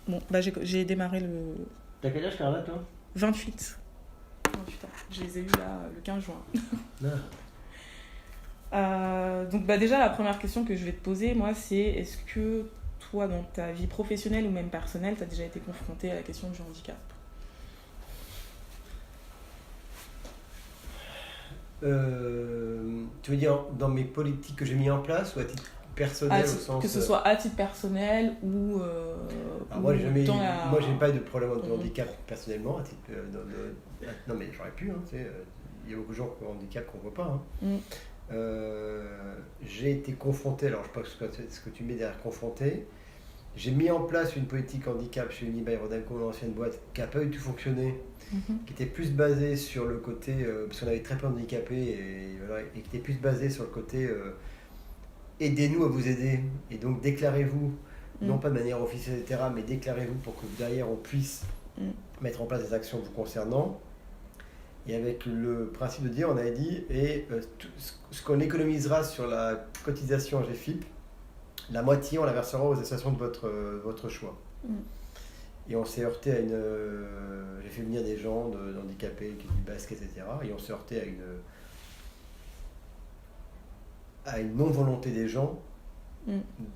Bon, j'ai démarré le T'as quel âge, Carla, toi? 28. 28 ans. Je les ai eus là le 15 juin. Donc déjà, la première question que je vais te poser, moi, c'est est-ce que toi, dans ta vie professionnelle ou même personnelle, tu as déjà été confronté à la question du handicap? Tu veux dire dans mes politiques que j'ai mis en place ou à titre personnel au sens... Que ce soit à titre personnel ou... Alors moi, j'ai pas eu de problème de Mhm. handicap personnellement. À titre, non, mais j'aurais pu. Il y a beaucoup de gens qui ont un handicap qu'on ne voit pas. J'ai été confronté, alors je ne sais pas ce que tu mets derrière confronté. J'ai mis en place une politique handicap chez Unibail-Rodamco, une ancienne boîte, qui n'a pas du tout fonctionné, qui était plus basée sur le côté, parce qu'on avait très peu de handicapés, et qui était plus basée sur le côté aidez-nous à vous aider, et donc déclarez-vous, non pas de manière officielle, etc., mais déclarez-vous pour que derrière on puisse mettre en place des actions vous concernant. Et avec le principe de dire, on avait dit, ce qu'on économisera sur la cotisation GFIP, la moitié, on la versera aux associations de votre choix. Et on s'est heurté à une... j'ai fait venir des gens handicapés, qui du basket, etc. Et on s'est heurté à une non-volonté des gens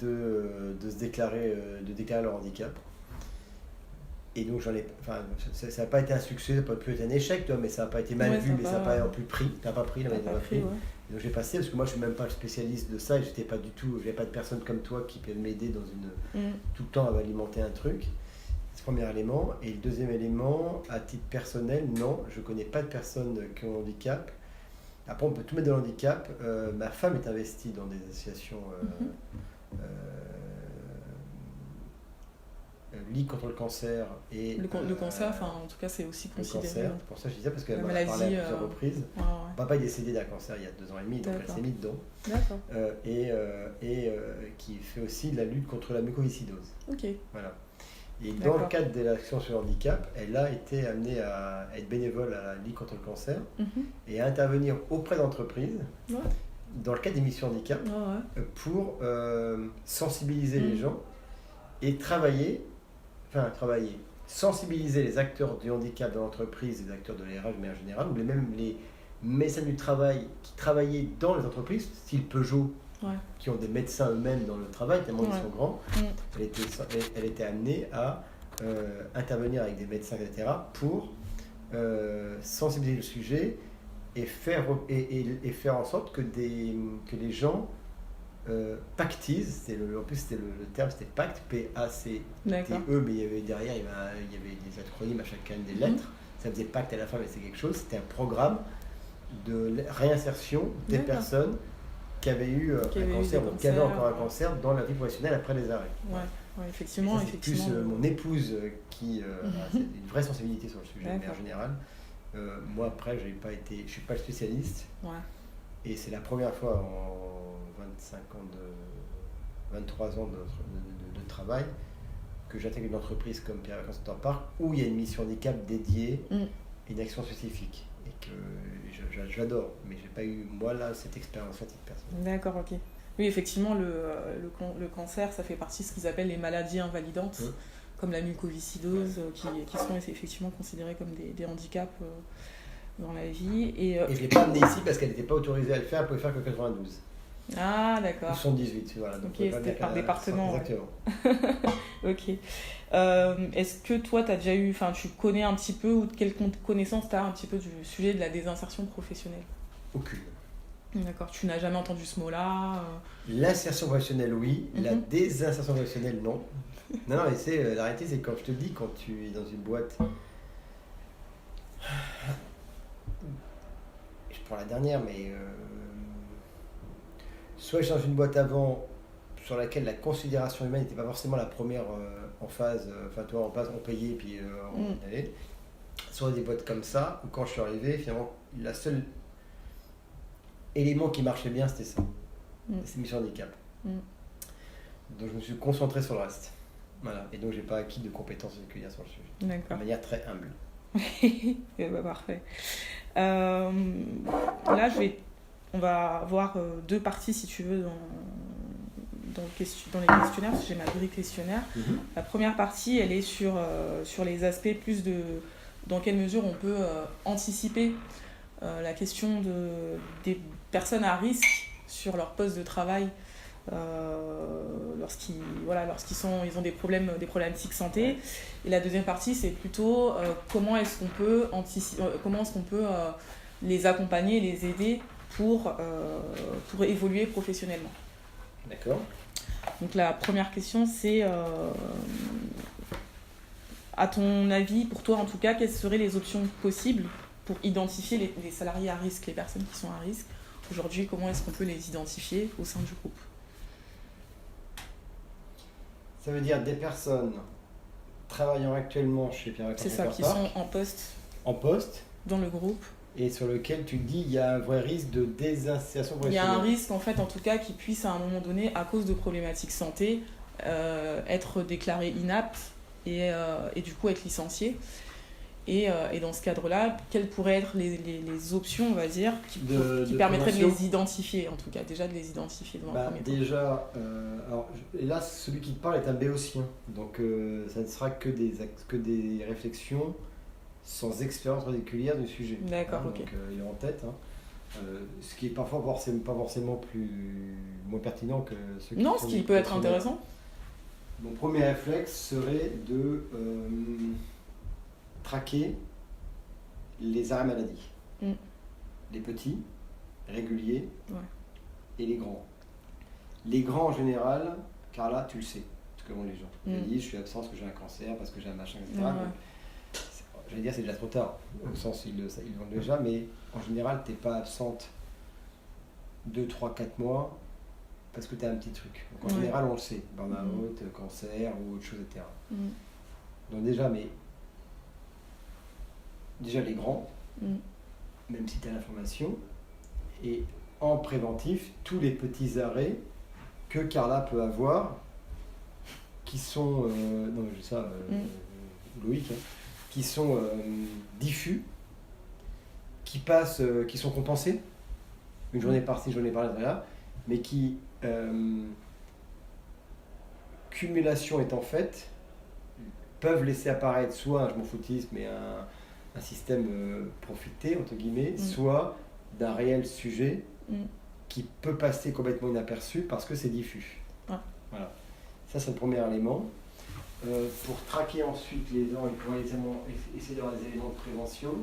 de se déclarer, leur handicap. Et donc ça n'a pas été un succès, ça n'a pas pu être un échec, mais ça n'a pas été mal vu, mais ça n'a pas non plus pris. Ça n'a pas pris, Donc j'ai passé, parce que moi je ne suis même pas le spécialiste de ça, et j'avais pas de personne comme toi qui peut m'aider tout le temps à alimenter un truc. C'est le premier élément. Et le deuxième élément, à titre personnel, non, je ne connais pas de personnes qui ont un handicap. Après, on peut tout mettre dans le handicap. Ma femme est investie dans des associations Ligue contre le cancer et le cancer, en tout cas, c'est aussi considéré. Le cancer, pour ça je disais, parce qu'elle m'a parlé à plusieurs reprises. Ouais. Papa est décédé d'un cancer il y a 2 ans et demi, donc elle s'est mise dedans. D'accord. Qui fait aussi de la lutte contre la mucoviscidose. Ok. Voilà. Et dans le cadre de l'action sur le handicap, elle a été amenée à être bénévole à la Ligue contre le cancer et à intervenir auprès d'entreprises dans le cadre des missions handicap pour sensibiliser les gens et sensibiliser les acteurs du handicap dans l'entreprise, les acteurs de l'RH, mais en général, ou même les médecins du travail qui travaillaient dans les entreprises, style Peugeot, qui ont des médecins eux-mêmes dans le travail, tellement ils sont grands. Elle était amenée à intervenir avec des médecins, etc., pour sensibiliser le sujet et faire en sorte que les gens pactisent, en plus c'était le terme, c'était pacte, P-A-C-T-E, mais derrière il y avait des acronymes à chacun des lettres, ça faisait pacte à la fin, mais c'est quelque chose, c'était un programme de réinsertion des personnes qui avaient eu un cancer ou qui avaient encore un cancer dans la vie professionnelle après les arrêts. Effectivement. C'est plus mon épouse qui a une vraie sensibilité sur le sujet, mais en général, moi après je suis pas le spécialiste. Et c'est la première fois en 23 ans de travail que j'intègre une entreprise comme Pierre Vacances Center Park où il y a une mission handicap dédiée et une action spécifique. Et que j'adore, mais j'ai pas eu, moi, là, cette expérience à titre personnel. D'accord, ok. Oui, effectivement, le cancer, ça fait partie de ce qu'ils appellent les maladies invalidantes, comme la mucoviscidose, qui sont effectivement considérées comme des handicaps dans la vie. Et je ne l'ai pas amenée ici parce qu'elle n'était pas autorisée à le faire, elle pouvait faire que 92. Ah, d'accord. Ou 78, voilà. Donc c'était par département. Exactement. Ok. Est-ce que toi, tu connais un petit peu, ou quelle connaissance tu as un petit peu du sujet de la désinsertion professionnelle? Aucune. D'accord. Tu n'as jamais entendu ce mot-là L'insertion professionnelle, oui. La désinsertion professionnelle, non. Non, mais la réalité, c'est quand je te dis, quand tu es dans une boîte... Je prends la dernière, mais... soit je suis dans une boîte avant sur laquelle la considération humaine n'était pas forcément la première en phase, en phase on payait puis on allait, soit des boîtes comme ça, où quand je suis arrivé, finalement, la seule élément qui marchait bien, c'était ça, c'est mission handicap. Donc je me suis concentré sur le reste. Voilà. Et donc j'ai pas acquis de compétences particulières sur le sujet. D'accord. De manière très humble. Parfait. Là, on va voir 2 parties, si tu veux, dans les questionnaires, parce que j'ai ma grille questionnaire. La première partie, elle est sur les aspects plus de dans quelle mesure on peut anticiper la question des personnes à risque sur leur poste de travail lorsqu'ils ont des problématiques santé. Et la deuxième partie, c'est plutôt comment est-ce qu'on peut les accompagner, les aider pour évoluer professionnellement. D'accord. Donc la première question, c'est à ton avis, pour toi en tout cas, quelles seraient les options possibles pour identifier les salariés à risque, les personnes qui sont à risque? Aujourd'hui, comment est-ce qu'on peut les identifier au sein du groupe? Ça veut dire des personnes travaillant actuellement chez Pierre Vacances. C'est ça, qui sont en poste dans le groupe. Et sur lequel tu dis il y a un vrai risque de désinsertion professionnelle. Il y a un risque en fait, en tout cas, qu'ils puissent à un moment donné, à cause de problématiques santé, être déclarés inaptes et du coup être licenciés. Et dans ce cadre-là, quelles pourraient être les options, on va dire, qui permettraient de les identifier, en tout cas, déjà de les identifier dans un premier temps. Déjà, et là, celui qui te parle est un béotien, donc ça ne sera que des réflexions sans expérience particulière du sujet. D'accord, ok. Donc il est en tête, ce qui est parfois pas forcément moins pertinent que ce qui... Non, ce qui peut être intéressant. Mon premier réflexe serait de traquer les arrêts maladie. Les petits, réguliers, et les grands. Les grands en général, car là tu le sais, parce que bon, les gens me disent je suis absent parce que j'ai un cancer, parce que j'ai un machin, etc. J'allais dire c'est déjà trop tard, au sens ils l'ont déjà, mais en général t'es pas absente 2, 3, 4 mois parce que tu as un petit truc. Donc en général on le sait, burn-out, cancer ou autre chose, etc. Donc déjà les grands, même si tu as l'information, et en préventif, tous les petits arrêts que Carla peut avoir, qui sont, Loïc, qui sont diffus, qui sont compensés, une journée par-ci, une journée par-là, mais qui, cumulation étant faite, peuvent laisser apparaître soit un je m'en foutisme, mais un système profité, entre guillemets, soit d'un réel sujet qui peut passer complètement inaperçu parce que c'est diffus. Voilà. Ça, c'est le premier élément. Pour traquer ensuite les gens, il faudrait essayer d'avoir des éléments de prévention.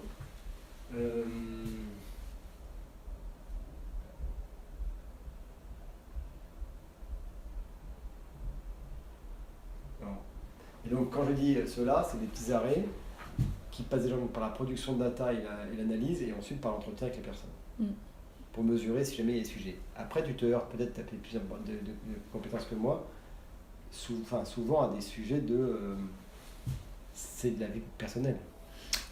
Et donc, quand je dis cela, c'est des petits arrêts qui passent déjà par la production de data et l'analyse, et ensuite par l'entretien avec les personnes. Pour mesurer si jamais il y a des sujets. Après, tu te heurtes peut-être, tu as plus de compétences que moi, souvent à des sujets c'est de la vie personnelle.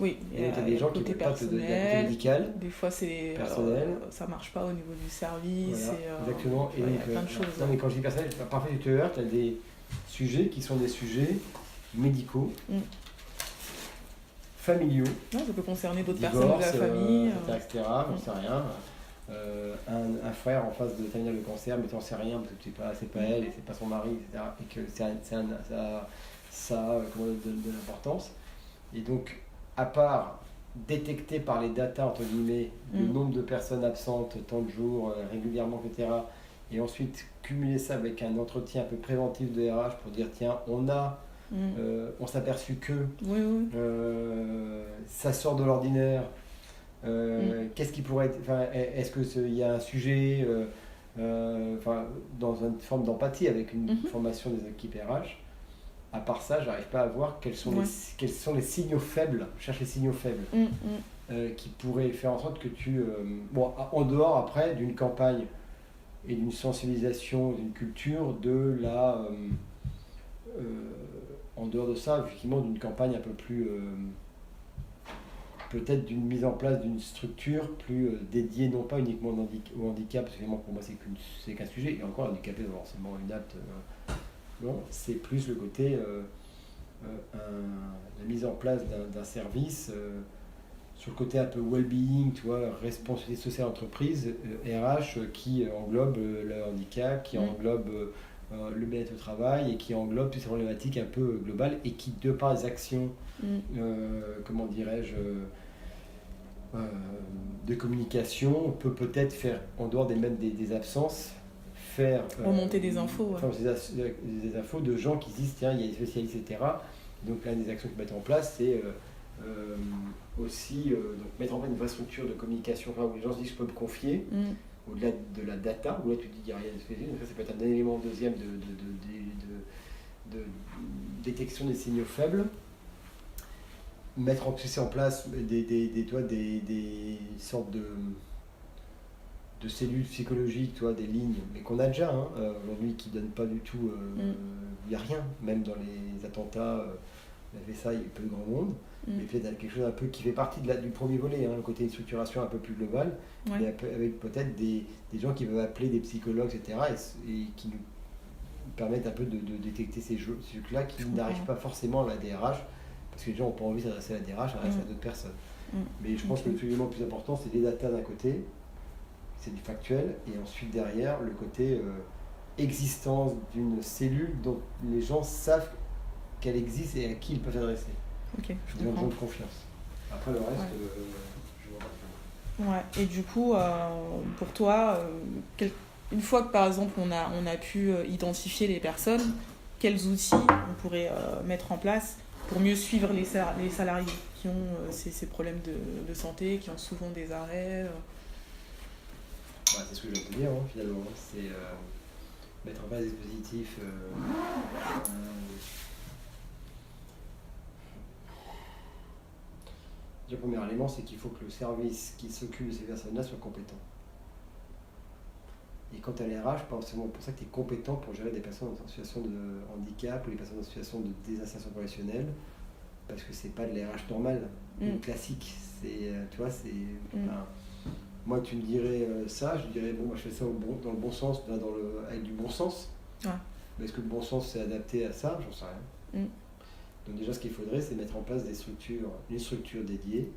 Oui, il y a des gens qui ne veulent pas te donner la côté médical. Des fois, personnel. Ça ne marche pas au niveau du service. Voilà, exactement. Et donc, il y a plein de choses. Non, mais quand je dis personnel, parfois tu te heurtes, tu as des sujets qui sont des sujets médicaux, familiaux. Non, ça peut concerner d'autres personnes de la famille. Etc. J'en sais rien. Un frère en face de terminal de cancer, mais tu n'en sais rien parce que c'est pas elle et c'est pas son mari, etc. Et que ça a de l'importance. Et donc, à part détecter par les datas, entre guillemets, le nombre de personnes absentes, tant de jours, régulièrement, etc. Et ensuite, cumuler ça avec un entretien un peu préventif de RH pour dire, tiens, on s'est aperçu que ça sort de l'ordinaire. Qu'est-ce qui pourrait être, est-ce qu'il y a un sujet dans une forme d'empathie avec une formation des équipes RH. À part ça, j'arrive pas à voir quels sont les signaux faibles, je cherche les signaux faibles qui pourraient faire en sorte que en dehors après d'une campagne et d'une sensibilisation, d'une culture, en dehors de ça, effectivement, d'une campagne un peu plus peut-être d'une mise en place d'une structure plus dédiée, non pas uniquement au handicap, parce que pour moi c'est qu'un sujet, et encore handicapé, forcément inapte, non, c'est plus le côté la mise en place d'un service sur le côté un peu well-being, tu vois, responsabilité sociale entreprise, RH, qui englobe le handicap, qui englobe le bien-être au travail et qui englobe toutes ces problématiques un peu globales et qui, de par les actions, comment dirais-je, de communication, on peut peut-être faire, en dehors des absences, faire remonter des infos, des infos de gens qui disent tiens, il y a des spécialistes, etc. Donc l'une des actions qu'ils mettent en place, c'est aussi donc mettre en place une vraie structure de communication où les gens se disent je peux me confier au-delà de la data, où là tu dis il n'y a rien de spécifique. Donc ça peut être un élément deuxième de détection des signaux faibles. Mettre en place des sortes de cellules psychologiques, des lignes, mais qu'on a déjà aujourd'hui, qui ne donnent pas du tout, il n'y a rien, même dans les attentats, on avait ça, il y a peu de grand monde, mais peut-être quelque chose un peu qui fait partie du premier volet, le côté de structuration un peu plus globale, mais avec peut-être des gens qui veulent appeler des psychologues, etc., et qui nous permettent un peu de détecter ces trucs-là qui n'arrivent pas forcément à la DRH, parce que les gens n'ont pas envie de s'adresser à la DRH, s'adresser à d'autres personnes. Mais je pense que l'élément le plus important, c'est les datas d'un côté, c'est du factuel, et ensuite derrière, le côté existence d'une cellule dont les gens savent qu'elle existe et à qui ils peuvent s'adresser. Ils ont besoin de confiance. Après le reste, je vois pas. Ouais. Et du coup, pour toi, une fois que par exemple on a pu identifier les personnes, quels outils on pourrait mettre en place pour mieux suivre les salariés qui ont ces problèmes de santé, qui ont souvent des arrêts c'est ce que je viens de te dire, finalement. C'est mettre en place des dispositifs. Le premier élément, c'est qu'il faut que le service qui s'occupe de ces personnes-là soit compétent. Et quand tu as les RH, pas forcément pour ça que tu es compétent pour gérer des personnes en situation de handicap ou les personnes en situation de désinsertion professionnelle, parce que c'est pas de l'RH normal, classique. C'est, tu vois, c'est. Moi, tu me dirais ça, je dirais bon, moi, je fais ça dans le bon sens, avec du bon sens. Mais est-ce que le bon sens c'est adapté à ça? J'en sais rien. Donc déjà, ce qu'il faudrait, c'est mettre en place une structure dédiée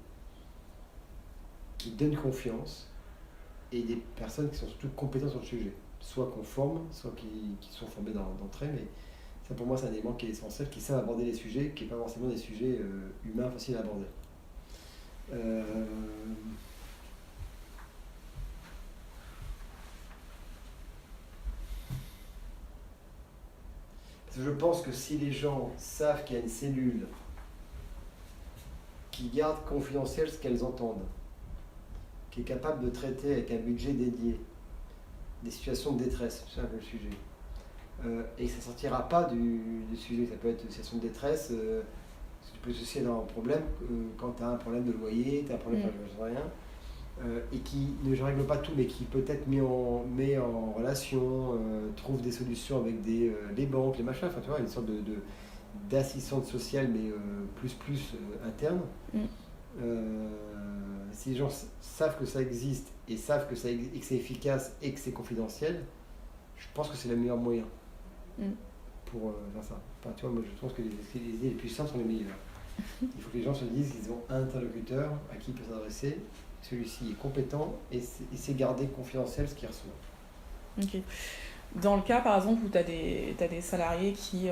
qui donne confiance et des personnes qui sont surtout compétentes sur le sujet, soit qu'on forme, soit qui sont formés d'entrée, mais ça pour moi c'est un élément qui est essentiel, qui savent aborder les sujets, qui n'est pas forcément des sujets humains faciles à aborder. Parce que je pense que si les gens savent qu'il y a une cellule qui garde confidentiel ce qu'elles entendent, qui est capable de traiter avec un budget dédié des situations de détresse, c'est un peu le sujet, et ça ne sortira pas du sujet, ça peut être une situation de détresse, tu peux associer dans un problème quand tu as un problème de loyer, tu as un problème de rien, et qui ne règle pas tout, mais qui peut-être met en relation, trouve des solutions avec les banques, les machins, enfin tu vois, une sorte d'assistante sociale, mais plus interne. Si les gens savent que ça existe et savent que c'est efficace et que c'est confidentiel, je pense que c'est le meilleur moyen pour faire ça. Enfin, tu vois, moi je pense que les idées les plus simples sont les meilleures. Il faut que les gens se disent qu'ils ont un interlocuteur à qui ils peuvent s'adresser. Celui-ci est compétent et c'est garder confidentiel ce qu'il reçoit. Ok. Dans le cas, par exemple, où tu as des salariés qui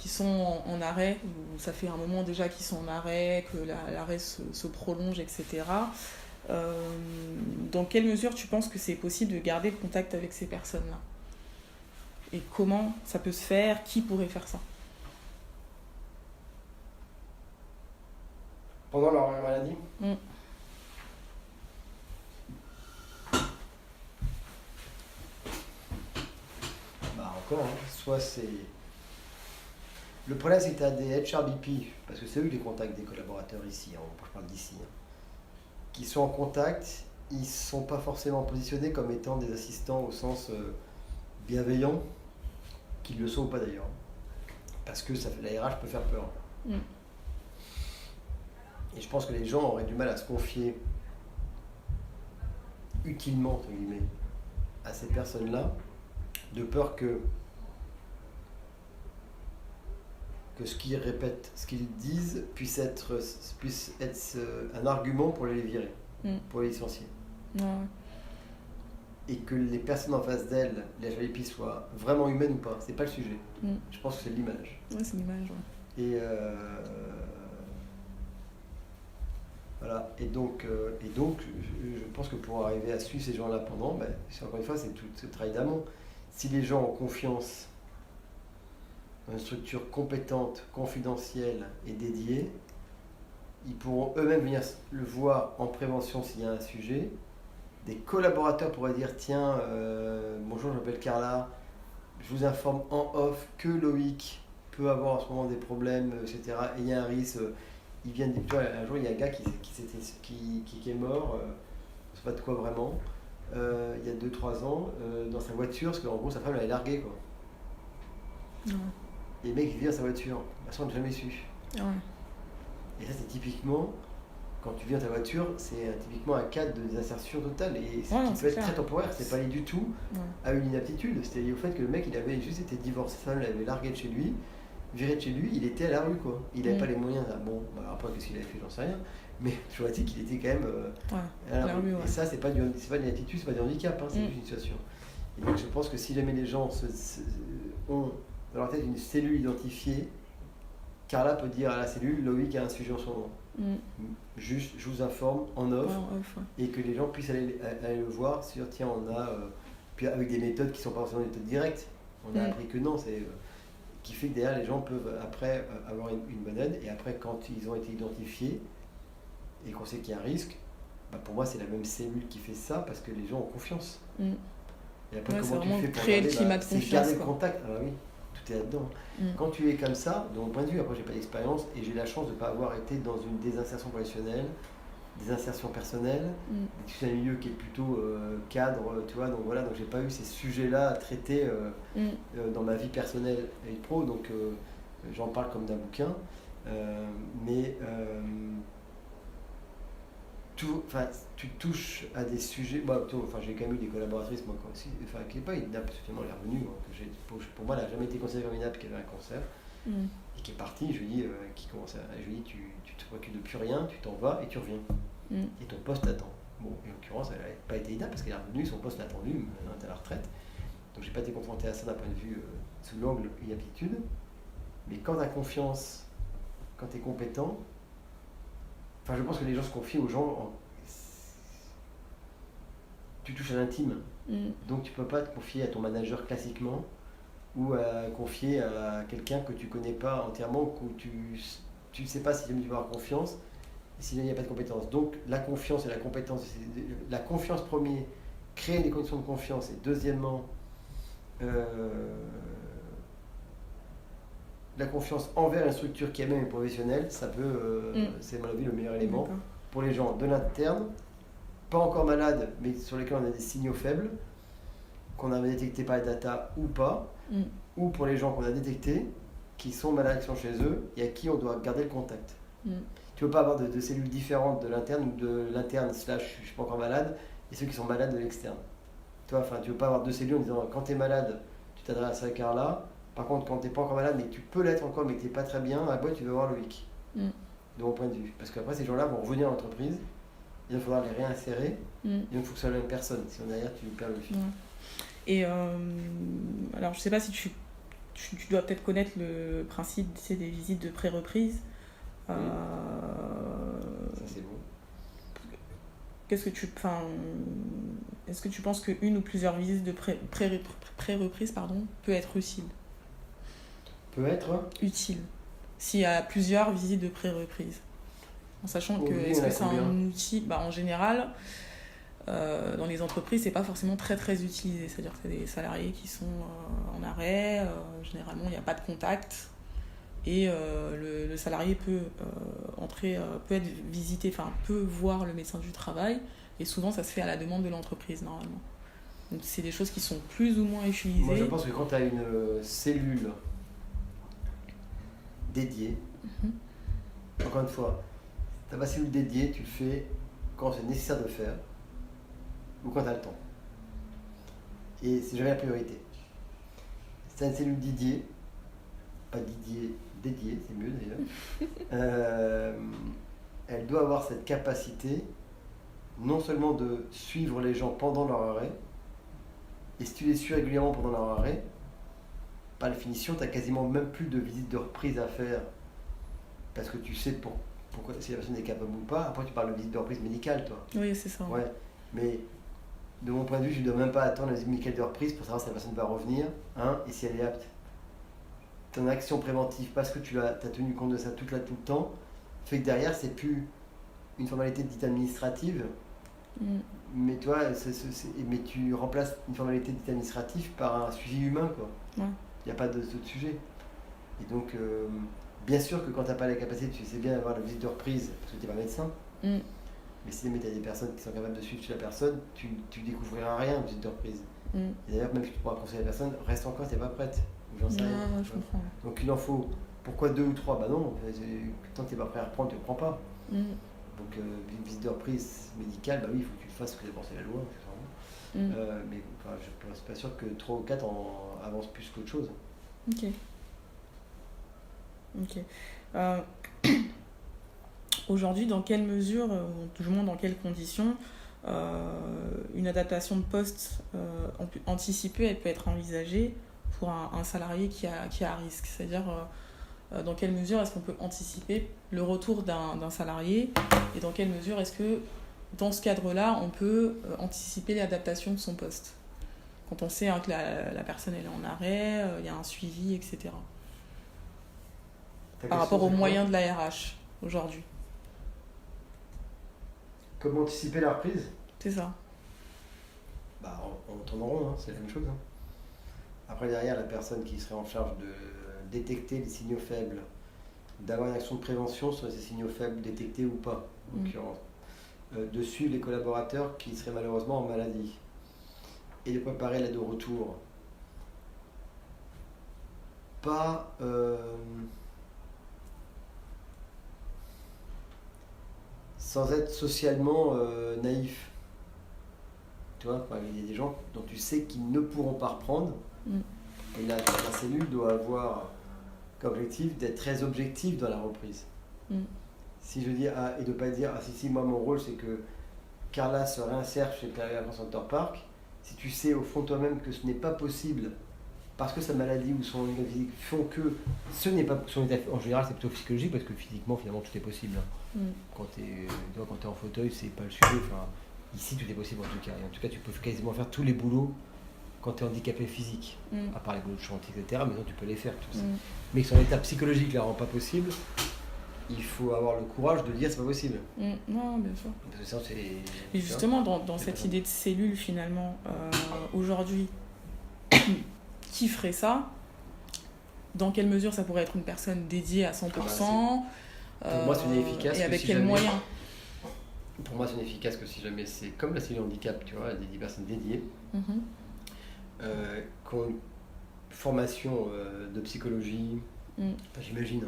sont en arrêt, où ça fait un moment déjà qu'ils sont en arrêt, que l'arrêt se prolonge, etc., dans quelle mesure tu penses que c'est possible de garder le contact avec ces personnes-là? Et comment ça peut se faire? Qui pourrait faire ça? Pendant leur maladie? Soit c'est... Le problème, c'est que tu as des HRBP, parce que c'est eux qui contactent des collaborateurs ici, je parle d'ici, qui sont en contact, ils ne sont pas forcément positionnés comme étant des assistants au sens bienveillant, qu'ils le sont ou pas d'ailleurs, parce que la RH peut faire peur. Et je pense que les gens auraient du mal à se confier utilement, entre guillemets, à ces personnes-là, de peur que ce qu'ils répètent, ce qu'ils disent puisse être un argument pour les virer, pour les licencier. et que les personnes en face d'elle, les HVP, soient vraiment humaines ou pas. C'est pas le sujet. Je pense que c'est l'image. Ouais, c'est l'image, ouais. Et voilà. Et donc, je pense que pour arriver à suivre ces gens-là pendant, encore une fois, c'est tout ce travail d'amont. Si les gens ont confiance dans une structure compétente, confidentielle et dédiée, ils pourront eux-mêmes venir le voir en prévention s'il y a un sujet. Des collaborateurs pourraient dire tiens, bonjour, je m'appelle Carla, je vous informe en off que Loïc peut avoir en ce moment des problèmes, etc. Et il y a un risque. Il vient de dire, un jour, il y a un gars qui est mort, je ne sais pas de quoi vraiment, il y a 2-3 ans, dans sa voiture, parce qu'en gros, sa femme l'avait largué, quoi. Ouais. Et le mec, il vit dans sa voiture. Ça, on n'a jamais su. Ouais. Et ça, c'est typiquement, quand tu vis dans ta voiture, c'est typiquement un cas de désinsertion totale. Et qui peut être très temporaire. C'est pas lié du tout à une inaptitude. C'était lié au fait que le mec, il avait juste été divorcé, sa femme l'avait largué de chez lui, viré de chez lui, il était à la rue, quoi. Il n'avait pas les moyens. Bon, après, qu'est-ce qu'il avait fait, j'en sais rien. Mais je vois qu'il était quand même à la rue. Et ça, c'est pas une inaptitude, c'est pas du handicap, hein, c'est juste une situation. Et donc, je pense que si jamais les gens ont dans leur tête une cellule identifiée, Carla peut dire à la cellule, Loïc a un sujet en ce moment. Juste, je vous informe en off, et que les gens puissent aller le voir sur, tiens, on a, puis avec des méthodes qui ne sont pas forcément des méthodes directes, on a appris que non, c'est qui fait que derrière les gens peuvent après avoir une bonne aide, et après quand ils ont été identifiés, et qu'on sait qu'il y a un risque, pour moi c'est la même cellule qui fait ça, parce que les gens ont confiance. Et après comment tu fais pour créer le climat de confiance, c'est garder le contact. Ah bah oui, tout est là-dedans. Quand tu es comme ça, de mon point de vue, après j'ai pas d'expérience et j'ai la chance de ne pas avoir été dans une désinsertion professionnelle, des insertions personnelles, un milieu qui est plutôt cadre, tu vois, donc voilà, donc j'ai pas eu ces sujets-là à traiter dans ma vie personnelle et pro, donc j'en parle comme d'un bouquin, mais tu touches à des sujets. J'ai quand même eu des collaboratrices, moi aussi, qui n'est pas une nappe, finalement elle est revenue, pour moi elle n'a jamais été considérée comme une nappe qui avait un cancer, et qui est partie. Je lui dis, je lui dis tu te préoccupes de plus rien, tu t'en vas et tu reviens. Et ton poste t'attend. Bon, en l'occurrence, elle n'a pas été une nappe parce qu'elle est revenue, son poste l'a attendu, maintenant elle est à la retraite. Donc j'ai pas été confronté à ça d'un point de vue sous l'angle inaptitude. Mais quand tu as confiance, quand tu es compétent, je pense que les gens se confient aux gens. Tu touches à l'intime. Donc tu peux pas te confier à ton manager classiquement ou à confier à quelqu'un que tu connais pas entièrement, où tu ne sais pas si tu vas avoir confiance et s'il n'y a pas de compétence. Donc la confiance et la compétence, la confiance premier, créer des conditions de confiance, et deuxièmement la confiance envers une structure qui elle-même est professionnelle, ça peut, c'est à mon avis le meilleur élément pour les gens de l'interne, pas encore malades, mais sur lesquels on a des signaux faibles, qu'on avait détectés par les data ou pas, ou pour les gens qu'on a détectés, qui sont malades, qui sont chez eux, et à qui on doit garder le contact. Tu ne peux pas avoir de cellules différentes de l'interne ou de l'interne / je ne suis pas encore malade, et ceux qui sont malades de l'externe. Tu ne veux pas avoir deux cellules en disant quand tu es malade, tu t'adresses à Carla. Par contre, quand tu n'es pas encore malade, mais tu peux l'être encore, mais que tu n'es pas très bien, à boîte, tu dois voir Loïc. De mon point de vue. Parce qu'après, ces gens-là vont revenir à l'entreprise, et il va falloir les réinsérer, et donc il faut que ce soit la même personne. Sinon, derrière, tu perds le fil. Et alors, je ne sais pas si tu dois peut-être connaître le principe des visites de pré-reprise. Ça, c'est bon. Est-ce que tu penses qu'une ou plusieurs visites de pré-reprise peut être utile? Peut être utile. S'il y a plusieurs visites de pré-reprise. En sachant que, est-ce que c'est un outil, en général, dans les entreprises, c'est pas forcément très très utilisé. C'est-à-dire que c'est des salariés qui sont en arrêt, généralement il n'y a pas de contact, et le salarié peut peut être visité, peut voir le médecin du travail, et souvent ça se fait à la demande de l'entreprise normalement. Donc c'est des choses qui sont plus ou moins utilisées. Moi je pense que quand tu as une cellule dédiée, encore une fois, tu as ma cellule dédiée, tu le fais quand c'est nécessaire de le faire, ou quand tu as le temps. Et c'est jamais la priorité. C'est une cellule dédiée, pas dédiée, c'est mieux d'ailleurs. Elle doit avoir cette capacité non seulement de suivre les gens pendant leur arrêt, Et si tu les suis régulièrement pendant leur arrêt, par définition, tu n'as quasiment même plus de visite de reprise à faire parce que tu sais pourquoi, si la personne est capable ou pas. Après, tu parles de visite de reprise médicale, toi. Oui, c'est ça. Ouais, mais de mon point de vue, je ne dois même pas attendre la visite médicale de reprise pour savoir si la personne va revenir et si elle est apte. Ton action préventive, parce que tu as tenu compte de ça tout le temps, fait que derrière, c'est plus une formalité dite administrative, mais toi, mais tu remplaces une formalité dite administrative par un suivi humain, quoi. Ouais. Il n'y a pas d'autre sujet. Et donc, bien sûr que quand tu n'as pas la capacité, tu sais bien avoir la visite de reprise, parce que tu n'es pas médecin. Mais si tu as des personnes qui sont capables de suivre la personne, tu découvriras rien en visite de reprise. Et d'ailleurs, même si tu pourras conseiller la personne, reste encore, tu n'es pas prête. J'en sais rien. Je comprends. Donc il en faut. Pourquoi 2 ou 3? Bah non, tant que tu n'es pas prêt à reprendre, tu ne reprends pas. Donc une visite de reprise médicale, bah oui, il faut que tu le fasses, ce que tu as pensé la loi. Mais enfin, je ne suis pas sûr que 3 ou 4 avancent plus qu'autre chose. Ok. Aujourd'hui, dans quelle mesure, ou du moins dans quelles conditions, une adaptation de poste anticipée, elle peut être envisagée pour un salarié qui a un risque? C'est-à-dire, dans quelle mesure est-ce qu'on peut anticiper le retour d'un salarié, et dans quelle mesure est-ce que, dans ce cadre-là, on peut anticiper l'adaptation de son poste quand on sait que la personne elle est en arrêt, il y a un suivi, etc. Par rapport aux moyens de la RH aujourd'hui. Comment anticiper la reprise? C'est ça. Bah, on tourne en rond, c'est la même chose. Après, derrière, la personne qui serait en charge de détecter les signaux faibles, d'avoir une action de prévention sur ces signaux faibles détectés ou pas, en l'occurrence, de suivre les collaborateurs qui seraient malheureusement en maladie, et de préparer l'aide au retour. Pas... sans être socialement naïf. Tu vois, il y a des gens dont tu sais qu'ils ne pourront pas reprendre. Et la cellule doit avoir comme objectif d'être très objectif dans la reprise. Si je dis, et de ne pas dire, si, moi mon rôle c'est que Carla se réinsère chez le Carrière Center Park, si tu sais au fond de toi-même que ce n'est pas possible, parce que sa maladie ou son handicap physique font que ce n'est pas... En général, c'est plutôt psychologique, parce que physiquement, finalement, tout est possible. Quand tu es en fauteuil, c'est pas le sujet. Enfin, ici, tout est possible en tout cas. Et en tout cas, tu peux quasiment faire tous les boulots quand tu es handicapé physique, à part les boulots de chantier, etc. Mais non, tu peux les faire, tout ça. Mais que son état psychologique ne la rend pas possible, il faut avoir le courage de dire c'est pas possible. Non, bien sûr. Parce que ça, c'est... Et justement, dans cette idée de cellule, finalement, aujourd'hui, qui ferait ça? Dans quelle mesure ça pourrait être une personne dédiée à 100%? Pour moi, c'est efficace. Et avec quels moyens? Pour moi, c'est inefficace que si jamais c'est comme la cellule handicap, tu vois, des personnes dédiées, qui ont une formation de psychologie, j'imagine,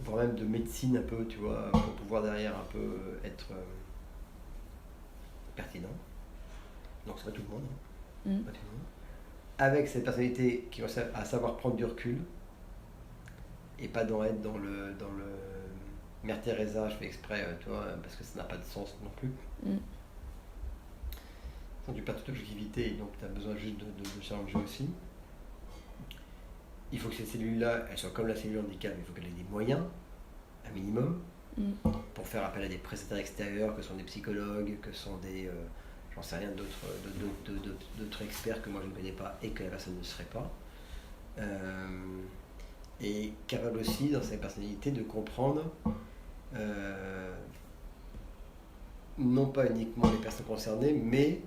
voire même de médecine un peu, tu vois, pour pouvoir derrière un peu être pertinent. Donc c'est pas tout le monde. Pas tout le monde. Avec cette personnalité qui va savoir prendre du recul et pas être dans le Mère Teresa, je fais exprès, tu vois, parce que ça n'a pas de sens non plus. Donc tu perds toute objectivité et donc tu as besoin juste de challenger aussi. Il faut que cette cellule-là, elle soit comme la cellule handicap, il faut qu'elle ait des moyens, un minimum, pour faire appel à des prestataires extérieurs, que sont des psychologues, que sont des... j'en sais rien, d'autres experts que moi je ne connais pas et que la personne ne serait pas. Et capable aussi, dans sa personnalité, de comprendre non pas uniquement les personnes concernées, mais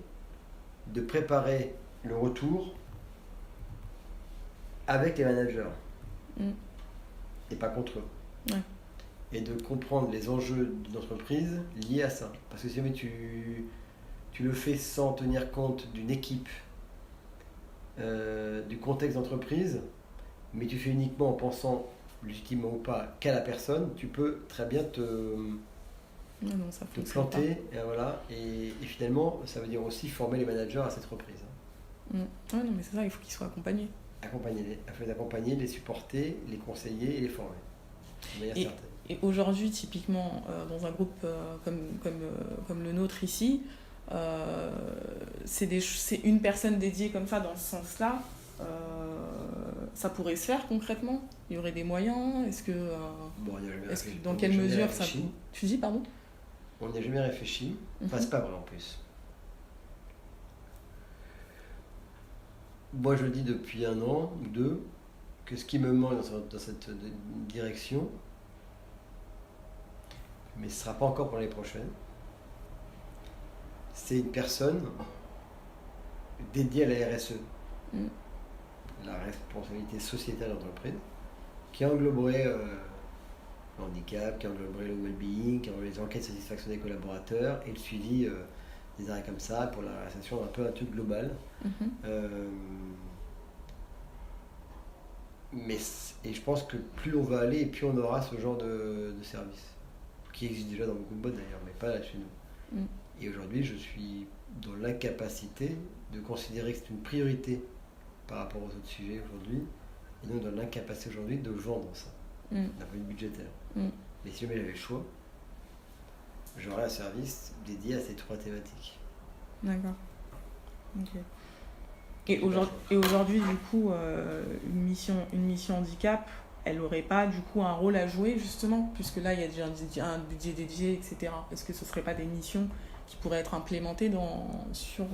de préparer le retour avec les managers et pas contre eux. Et de comprendre les enjeux d'une entreprise liés à ça. Parce que si jamais tu le fais sans tenir compte d'une équipe, du contexte d'entreprise, mais tu fais uniquement en pensant, légitimement ou pas, qu'à la personne, tu peux très bien te planter. Et finalement, ça veut dire aussi former les managers à cette reprise. Non, mais c'est ça, il faut qu'ils soient accompagnés. Il faut les accompagner, les supporter, les conseiller et les former. De manière certaine. Et aujourd'hui, typiquement, dans un groupe comme le nôtre ici, c'est une personne dédiée comme ça dans ce sens-là. Ça pourrait se faire concrètement? Il y aurait des moyens? Est-ce que, dans quelle mesure ça... Tu dis, pardon? On n'y a jamais réfléchi. Enfin, c'est pas vrai en plus. Moi, je dis depuis 1 an ou 2 que ce qui me manque dans cette direction, mais ce ne sera pas encore pour l'année prochaine, c'est une personne dédiée à la RSE, la responsabilité sociétale d'entreprise, qui engloberait le handicap, qui engloberait le well-being, qui engloberait les enquêtes de satisfaction des collaborateurs et le suivi des arrêts comme ça pour la réalisation d'un peu un truc global. Et je pense que plus on va aller et plus on aura ce genre de service qui existe déjà dans beaucoup de boîtes d'ailleurs, mais pas là chez nous. Et aujourd'hui, je suis dans l'incapacité de considérer que c'est une priorité par rapport aux autres sujets aujourd'hui, et donc dans l'incapacité aujourd'hui de vendre ça, d'un point de vue budgétaire. Mais si jamais j'avais le choix, j'aurais un service dédié à ces 3 thématiques. D'accord. Ok. Et aujourd'hui, du coup, une mission handicap, elle n'aurait pas du coup un rôle à jouer justement, puisque là il y a déjà un budget dédié, etc. Est-ce que ce ne seraient pas des missions qui pourraient être implémentées sur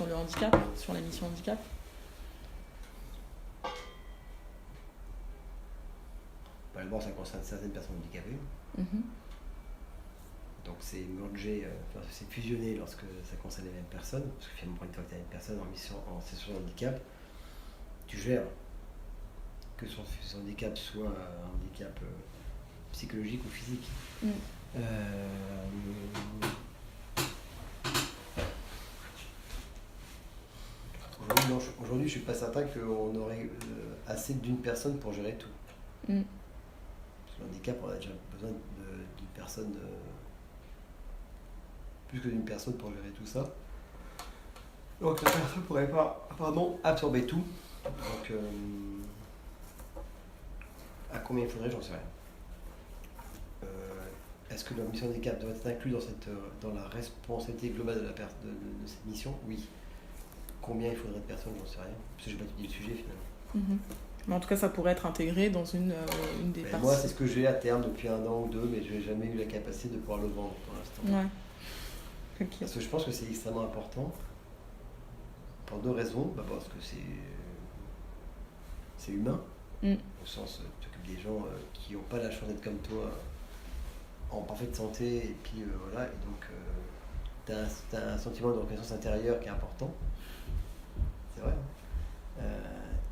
le handicap, sur la mission handicap? D'abord, ça concerne certaines personnes handicapées. Donc c'est mergé, c'est fusionné lorsque ça concerne les mêmes personnes, parce que finalement, une fois que tu as une personne en situation de handicap, tu gères que son handicap soit un handicap psychologique ou physique. Aujourd'hui, je ne suis pas certain qu'on aurait assez d'une personne pour gérer tout. Parce que le handicap, on a déjà besoin d'une personne, plus que d'une personne pour gérer tout ça. Donc la personne ne pourrait pas absorber tout. Donc à combien il faudrait, j'en sais rien. Est-ce que la mission handicap doit être inclue dans la responsabilité globale de cette mission? Oui. Combien il faudrait de personnes, j'en sais rien. Parce que je n'ai pas étudié le sujet finalement. Mais en tout cas, ça pourrait être intégré dans une des parties. Moi, c'est ce que j'ai à terme depuis 1 an ou 2, mais je n'ai jamais eu la capacité de pouvoir le vendre pour l'instant. Ouais. Okay. Parce que je pense que c'est extrêmement important. Pour 2 raisons. D'abord, parce que c'est humain. Au sens, tu t'occupes des gens qui n'ont pas la chance d'être comme toi, en parfaite santé, et puis voilà. Et donc, tu as un sentiment de reconnaissance intérieure qui est important. C'est vrai.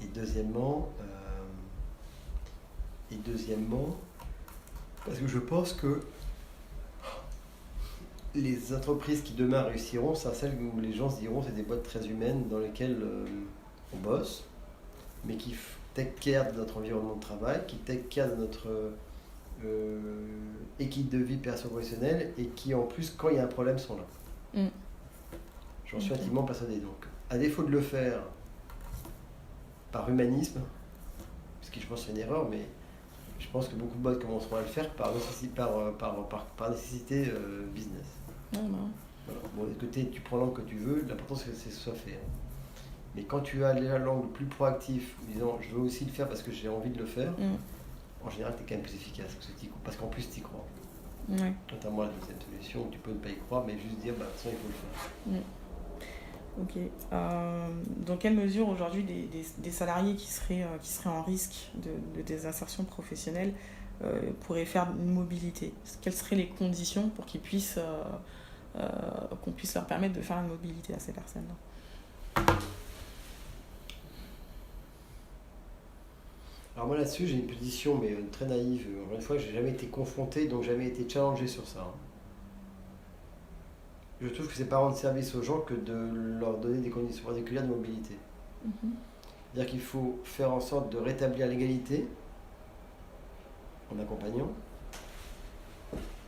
Et deuxièmement, parce que je pense que les entreprises qui demain réussiront, c'est celles où les gens se diront c'est des boîtes très humaines dans lesquelles on bosse, mais qui take care de notre environnement de travail, qui take care de notre équipe de vie perso-professionnelle, et qui en plus, quand il y a un problème, sont là. J'en suis intimement persuadé. Donc, à défaut de le faire par humanisme, ce qui je pense c'est une erreur, mais je pense que beaucoup de boîtes commenceront à le faire par nécessité business. Voilà. Bon, de côté, tu prends l'angle que tu veux, l'important c'est que ce soit fait. Mais quand tu as l'angle plus proactif, disant je veux aussi le faire parce que j'ai envie de le faire, en général tu es quand même plus efficace, parce qu'en plus tu y crois. Notamment la deuxième solution où tu peux ne pas y croire, mais juste dire ça il faut le faire. Ok. Dans quelle mesure aujourd'hui des salariés qui seraient en risque de désinsertion professionnelle pourraient faire une mobilité? Quelles seraient les conditions pour qu'ils puissent, qu'on puisse leur permettre de faire une mobilité à ces personnes-là? Alors moi là-dessus j'ai une position mais très naïve. Encore une fois, j'ai jamais été confronté, donc jamais été challengé sur ça. Je trouve que c'est pas rendre service aux gens que de leur donner des conditions particulières de mobilité. C'est-à-dire qu'il faut faire en sorte de rétablir l'égalité en accompagnant,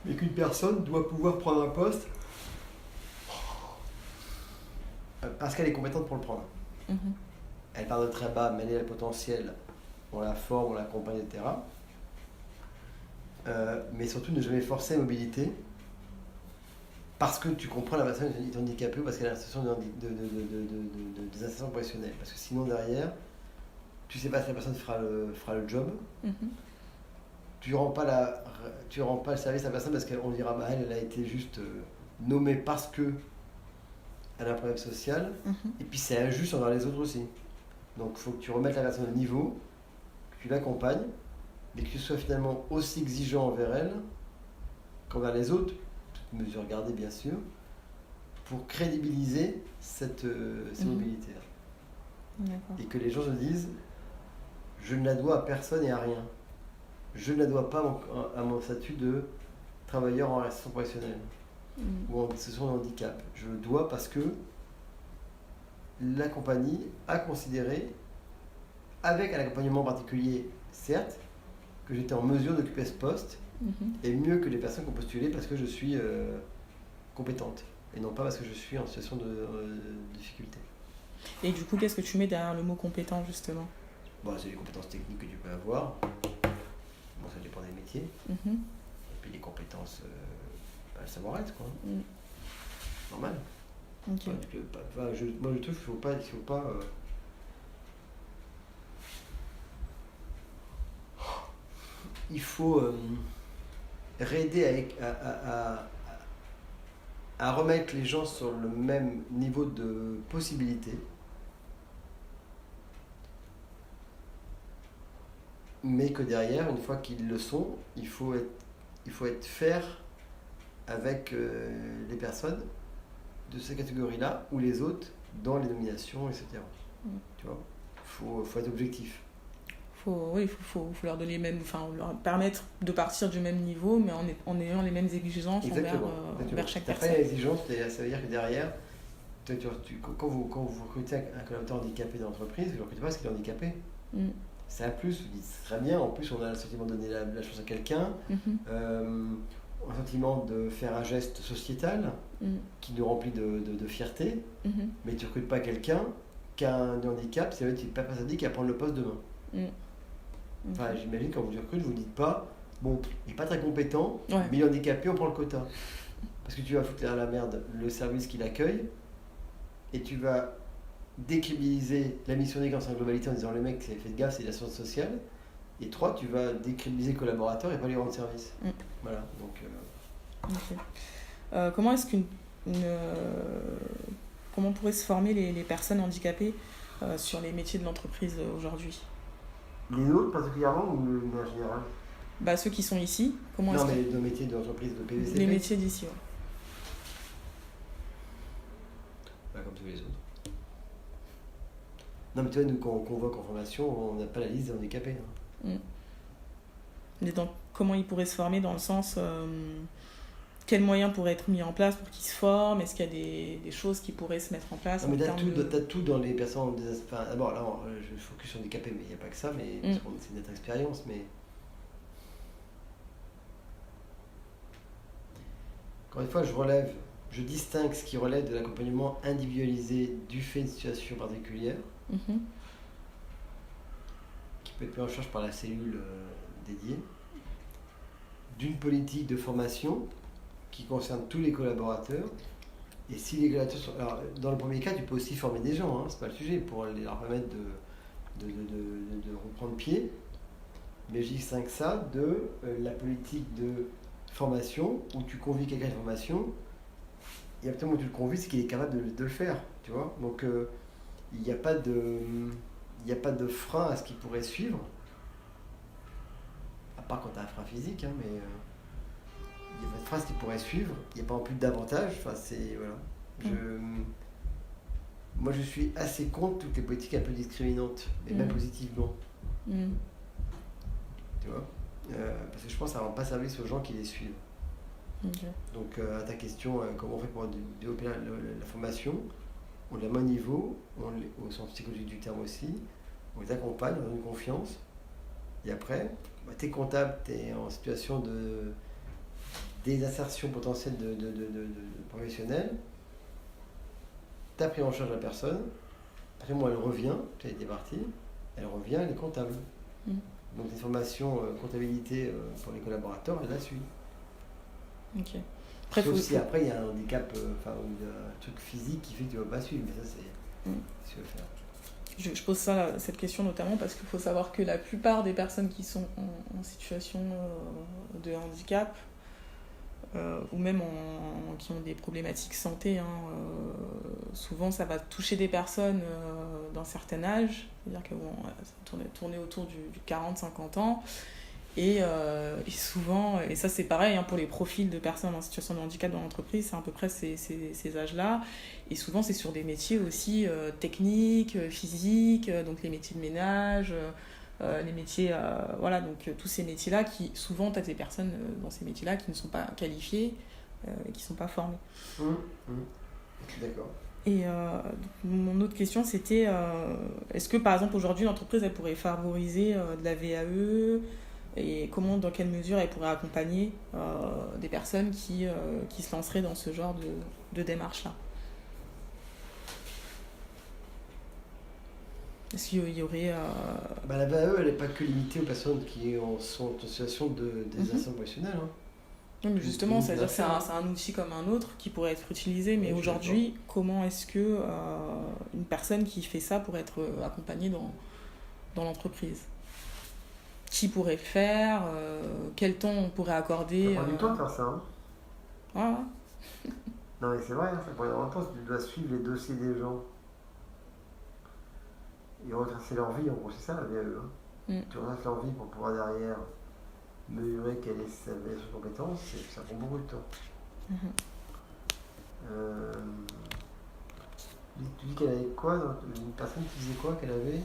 mais qu'une personne doit pouvoir prendre un poste parce qu'elle est compétente pour le prendre. Elle part de très bas, mais elle a le potentiel, on la forme, on l'accompagne, etc. Mais surtout ne jamais forcer la mobilité parce que tu comprends la personne est handicapée ou parce qu'elle a l'insertion des insertions professionnelles. Parce que sinon, derrière, tu sais pas si la personne fera le job. Tu rends pas le service à la personne parce qu'on dira bah elle a été juste nommée parce que elle a un problème social. Et puis c'est injuste envers les autres aussi. Donc il faut que tu remettes la personne au niveau, que tu l'accompagnes, mais que tu sois finalement aussi exigeant envers elle qu'envers les autres, toutes mesures gardées bien sûr, pour crédibiliser cette mobilité. Et que les gens se disent je ne la dois à personne et à rien. Je ne la dois pas à mon statut de travailleur en insertion professionnelle ou en situation de handicap. Je le dois parce que la compagnie a considéré, avec un accompagnement particulier, certes, que j'étais en mesure d'occuper ce poste et mieux que les personnes qui ont postulé parce que je suis compétente et non pas parce que je suis en situation de difficulté. Et du coup, qu'est-ce que tu mets derrière le mot compétent justement ? C'est les compétences techniques que tu peux avoir. Bon, ça dépend des métiers. Et puis les compétences, le savoir-être, quoi. Normal. Okay. Moi, je trouve qu'il faut pas il faut aider à remettre les gens sur le même niveau de possibilité. Mais que derrière, une fois qu'ils le sont, il faut être fair avec les personnes de ces catégories-là ou les autres dans les nominations, etc. Tu vois, faut être objectif. Il faut leur donner les mêmes, leur permettre de partir du même niveau, mais en ayant les mêmes exigences envers chaque personne. Après, l'exigence, ça veut dire que derrière, quand vous recrutez un collaborateur handicapé dans l'entreprise, vous ne le recrutez pas parce qu'il est handicapé. C'est un plus, vous dites c'est très bien, en plus on a le sentiment de donner la chance à quelqu'un, un sentiment de faire un geste sociétal qui nous remplit de fierté, mais tu ne recrutes pas quelqu'un qui a un handicap, c'est vrai que tu n'es pas persuadé qu'il va prendre le poste demain. Enfin, j'imagine quand vous le recrutez, vous ne dites pas, bon, il n'est pas très compétent, mais il est handicapé, on prend le quota. Parce que tu vas foutre à la merde le service qui l'accueille, et tu vas décribiliser la mission des gars en sa globalité en disant le mec, faites gaffe, c'est de l'assurance sociale. Et 3, tu vas décribiliser le collaborateur et pas lui rendre service. Voilà, donc... comment est-ce comment pourraient se former les personnes handicapées sur les métiers de l'entreprise aujourd'hui ? Les autres particulièrement ou en général ? Ceux qui sont ici. Mais nos métiers de l'entreprise de PVCP. Les métiers d'ici, comme tous les autres. Non, mais tu vois, nous, quand on convoque en formation, on n'a pas la liste des handicapés. Mais donc, comment ils pourraient se former dans le sens... quels moyens pourraient être mis en place pour qu'ils se forment ? Est-ce qu'il y a des choses qui pourraient se mettre en place ? T'as tout dans les personnes... d'abord, là, je focus sur handicapés, mais il n'y a pas que ça, mais c'est notre expérience, mais... Encore une fois, je distingue ce qui relève de l'accompagnement individualisé du fait d'une situation particulière, qui peut être pris en charge par la cellule dédiée, d'une politique de formation qui concerne tous les collaborateurs. Et si les collaborateurs sont... Alors, dans le premier cas, tu peux aussi former des gens, c'est pas le sujet, pour leur permettre de reprendre pied. Mais je distingue ça de la politique de formation, où tu convies quelqu'un à une formation, et absolument où tu le convies, c'est qu'il est capable de le faire, tu vois. Donc, il n'y a pas de frein à ce qu'il pourrait suivre, à part quand tu as un frein physique, mais il y a pas de frein à ce qu'il pourrait suivre, il n'y a pas en plus d'avantages, voilà. Moi je suis assez contre toutes les politiques un peu discriminantes, et même positivement. Tu vois, parce que je pense que ça ne rend pas service aux gens qui les suivent. Donc à ta question, comment on fait pour développer la formation ? On les met au niveau, au sens psychologique du terme aussi, on les accompagne, on donne confiance, et après, tu es comptable, tu es en situation des insertions potentielles de professionnels, tu as pris en charge la personne, après moi elle revient, tu as été partie, elle revient, elle est comptable. Donc une formation comptabilité pour les collaborateurs, elle la suit. Ok. Sauf si après il y a un handicap, ou un truc physique qui fait que tu ne vas pas suivre, mais ça c'est ce que tu veux faire. Je pose cette question notamment parce qu'il faut savoir que la plupart des personnes qui sont en situation de handicap, ou même qui ont des problématiques santé, souvent ça va toucher des personnes d'un certain âge, c'est-à-dire qu'elles vont tourner autour du 40-50 ans, et souvent, et ça c'est pareil pour les profils de personnes en situation de handicap dans l'entreprise, c'est à peu près ces âges-là, et souvent c'est sur des métiers aussi techniques, physiques, donc les métiers de ménage, les métiers, donc tous ces métiers-là qui, souvent, tu as des personnes dans ces métiers-là qui ne sont pas qualifiées et qui ne sont pas formées. D'accord. Et mon autre question, c'était, est-ce que, par exemple, aujourd'hui, l'entreprise, elle pourrait favoriser de la VAE et dans quelle mesure elle pourrait accompagner des personnes qui se lanceraient dans ce genre de démarche-là? Est-ce qu'il y aurait... La VAE, elle n'est pas que limitée aux personnes qui sont en situation de désinsertion professionnelle. Non, mais justement, c'est-à-dire que c'est un outil comme un autre qui pourrait être utilisé, mais aujourd'hui, comment est-ce que une personne qui fait ça pourrait être accompagnée dans l'entreprise? Qui pourrait le faire? Quel temps on pourrait accorder? Ça prend du temps de faire ça. Ouais. Non, mais c'est vrai, ça prend énormément de temps. Tu dois suivre les dossiers des gens. Et retracer leur vie, en gros, c'est ça la VAE. Tu retraces leur vie pour pouvoir derrière mesurer quelle est sa compétence, et ça prend beaucoup de temps. Tu dis qu'elle avait quoi? Une personne qui disait quoi qu'elle avait?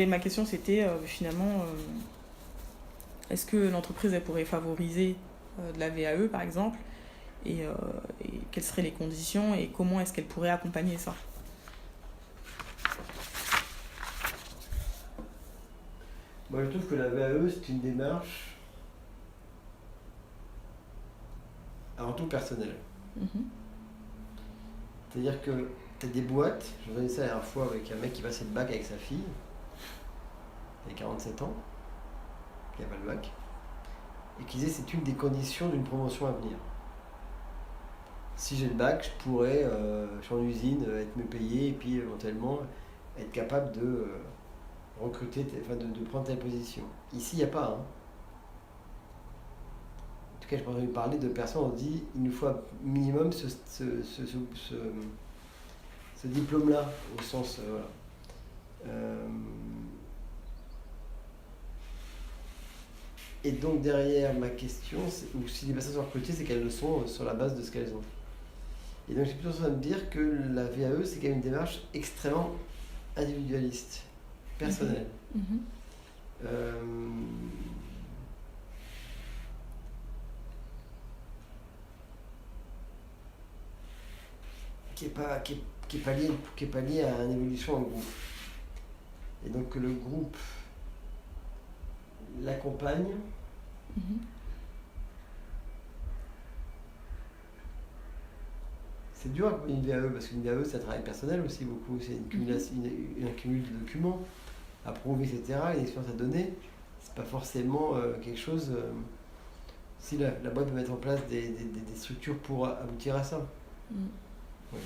Ma question c'était finalement, est-ce que l'entreprise elle pourrait favoriser de la VAE par exemple, et quelles seraient les conditions et comment est-ce qu'elle pourrait accompagner ça? Moi, je trouve que la VAE, c'est une démarche avant tout personnelle. C'est-à-dire que tu as des boîtes, j'en ai ça la dernière fois avec un mec qui passait le bac avec sa fille, il a 47 ans, qui n'a pas le bac, et qui disait que c'est une des conditions d'une promotion à venir. Si j'ai le bac, je pourrais, je suis en usine, être mieux payé, et puis éventuellement être capable de... recruter, de prendre telle position. Ici, il n'y a pas. En tout cas, je peux parler de personnes, on dit il nous faut minimum ce diplôme-là, au sens. Et donc, derrière, ma question, ou si les personnes sont recrutées, c'est qu'elles le sont sur la base de ce qu'elles ont. Et donc, j'ai plutôt en train de dire que la VAE, c'est quand même une démarche extrêmement individualiste. Personnel. Qui est pas lié à une évolution en groupe. Et donc que le groupe l'accompagne. C'est dur une VAE, parce qu'une VAE, c'est un travail personnel aussi beaucoup, c'est un cumul de documents à prouver, etc., une expérience à donner. C'est pas forcément quelque chose... si la boîte peut mettre en place des structures pour aboutir à ça. Oui.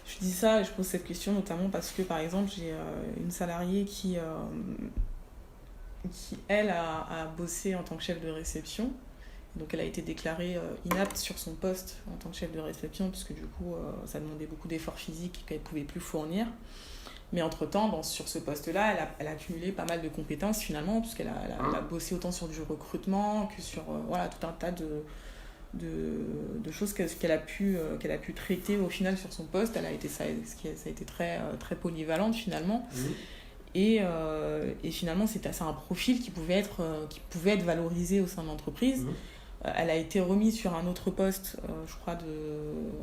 Je dis ça et je pose cette question notamment parce que, par exemple, j'ai une salariée qui elle, a bossé en tant que chef de réception. Donc elle a été déclarée inapte sur son poste en tant que chef de réception, puisque du coup, ça demandait beaucoup d'efforts physiques qu'elle ne pouvait plus fournir. Mais entre-temps, sur ce poste-là, elle a accumulé pas mal de compétences finalement, puisqu'elle a bossé autant sur du recrutement que sur tout un tas de choses qu'elle a pu traiter au final sur son poste. Ça a été très, très polyvalente finalement. Et finalement, c'est un profil qui pouvait être valorisé au sein de l'entreprise. Elle a été remise sur un autre poste, je crois,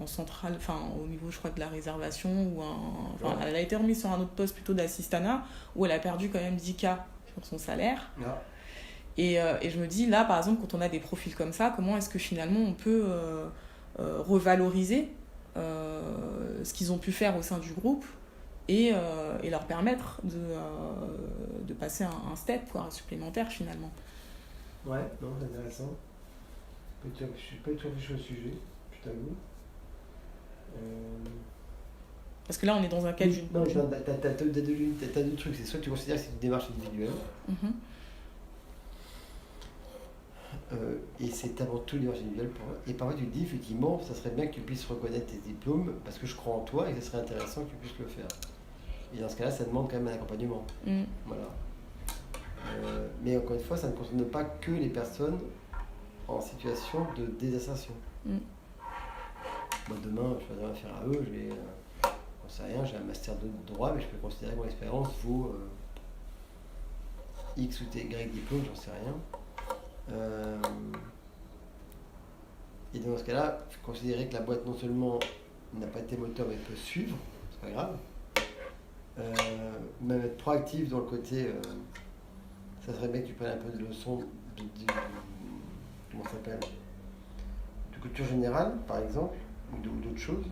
en centrale, au niveau, je crois, de la réservation. Elle a été remise sur un autre poste plutôt d'assistanat, où elle a perdu quand même 10K sur son salaire. Et je me dis, là, par exemple, quand on a des profils comme ça, comment est-ce que finalement on peut revaloriser ce qu'ils ont pu faire au sein du groupe et leur permettre de passer un step supplémentaire finalement. Ouais, non, c'est intéressant. Je ne suis pas tout réfléchi au sujet, je t'avoue. Parce que là, on est dans un cas d'une... Non, tu as deux trucs. C'est soit tu considères que c'est une démarche individuelle, et c'est avant tout une démarche individuelle pour eux. Et parfois, tu te dis, effectivement, ça serait bien que tu puisses reconnaître tes diplômes, parce que je crois en toi et que ce serait intéressant que tu puisses le faire. Et dans ce cas-là, ça demande quand même un accompagnement. Voilà. Mais encore une fois, ça ne concerne pas que les personnes en situation de désinsertion. Moi, demain, je vais faire AE, j'en sais rien, j'ai un master de droit, mais je peux considérer que mon expérience vaut X ou Y diplôme, j'en sais rien. Et dans ce cas-là, je considérais que la boîte non seulement n'a pas été moteur, mais peut suivre, c'est pas grave. Ou même être proactif dans le côté, ça serait bien que tu prennes un peu de leçons comment ça s'appelle, de culture générale, par exemple, ou d'autres choses.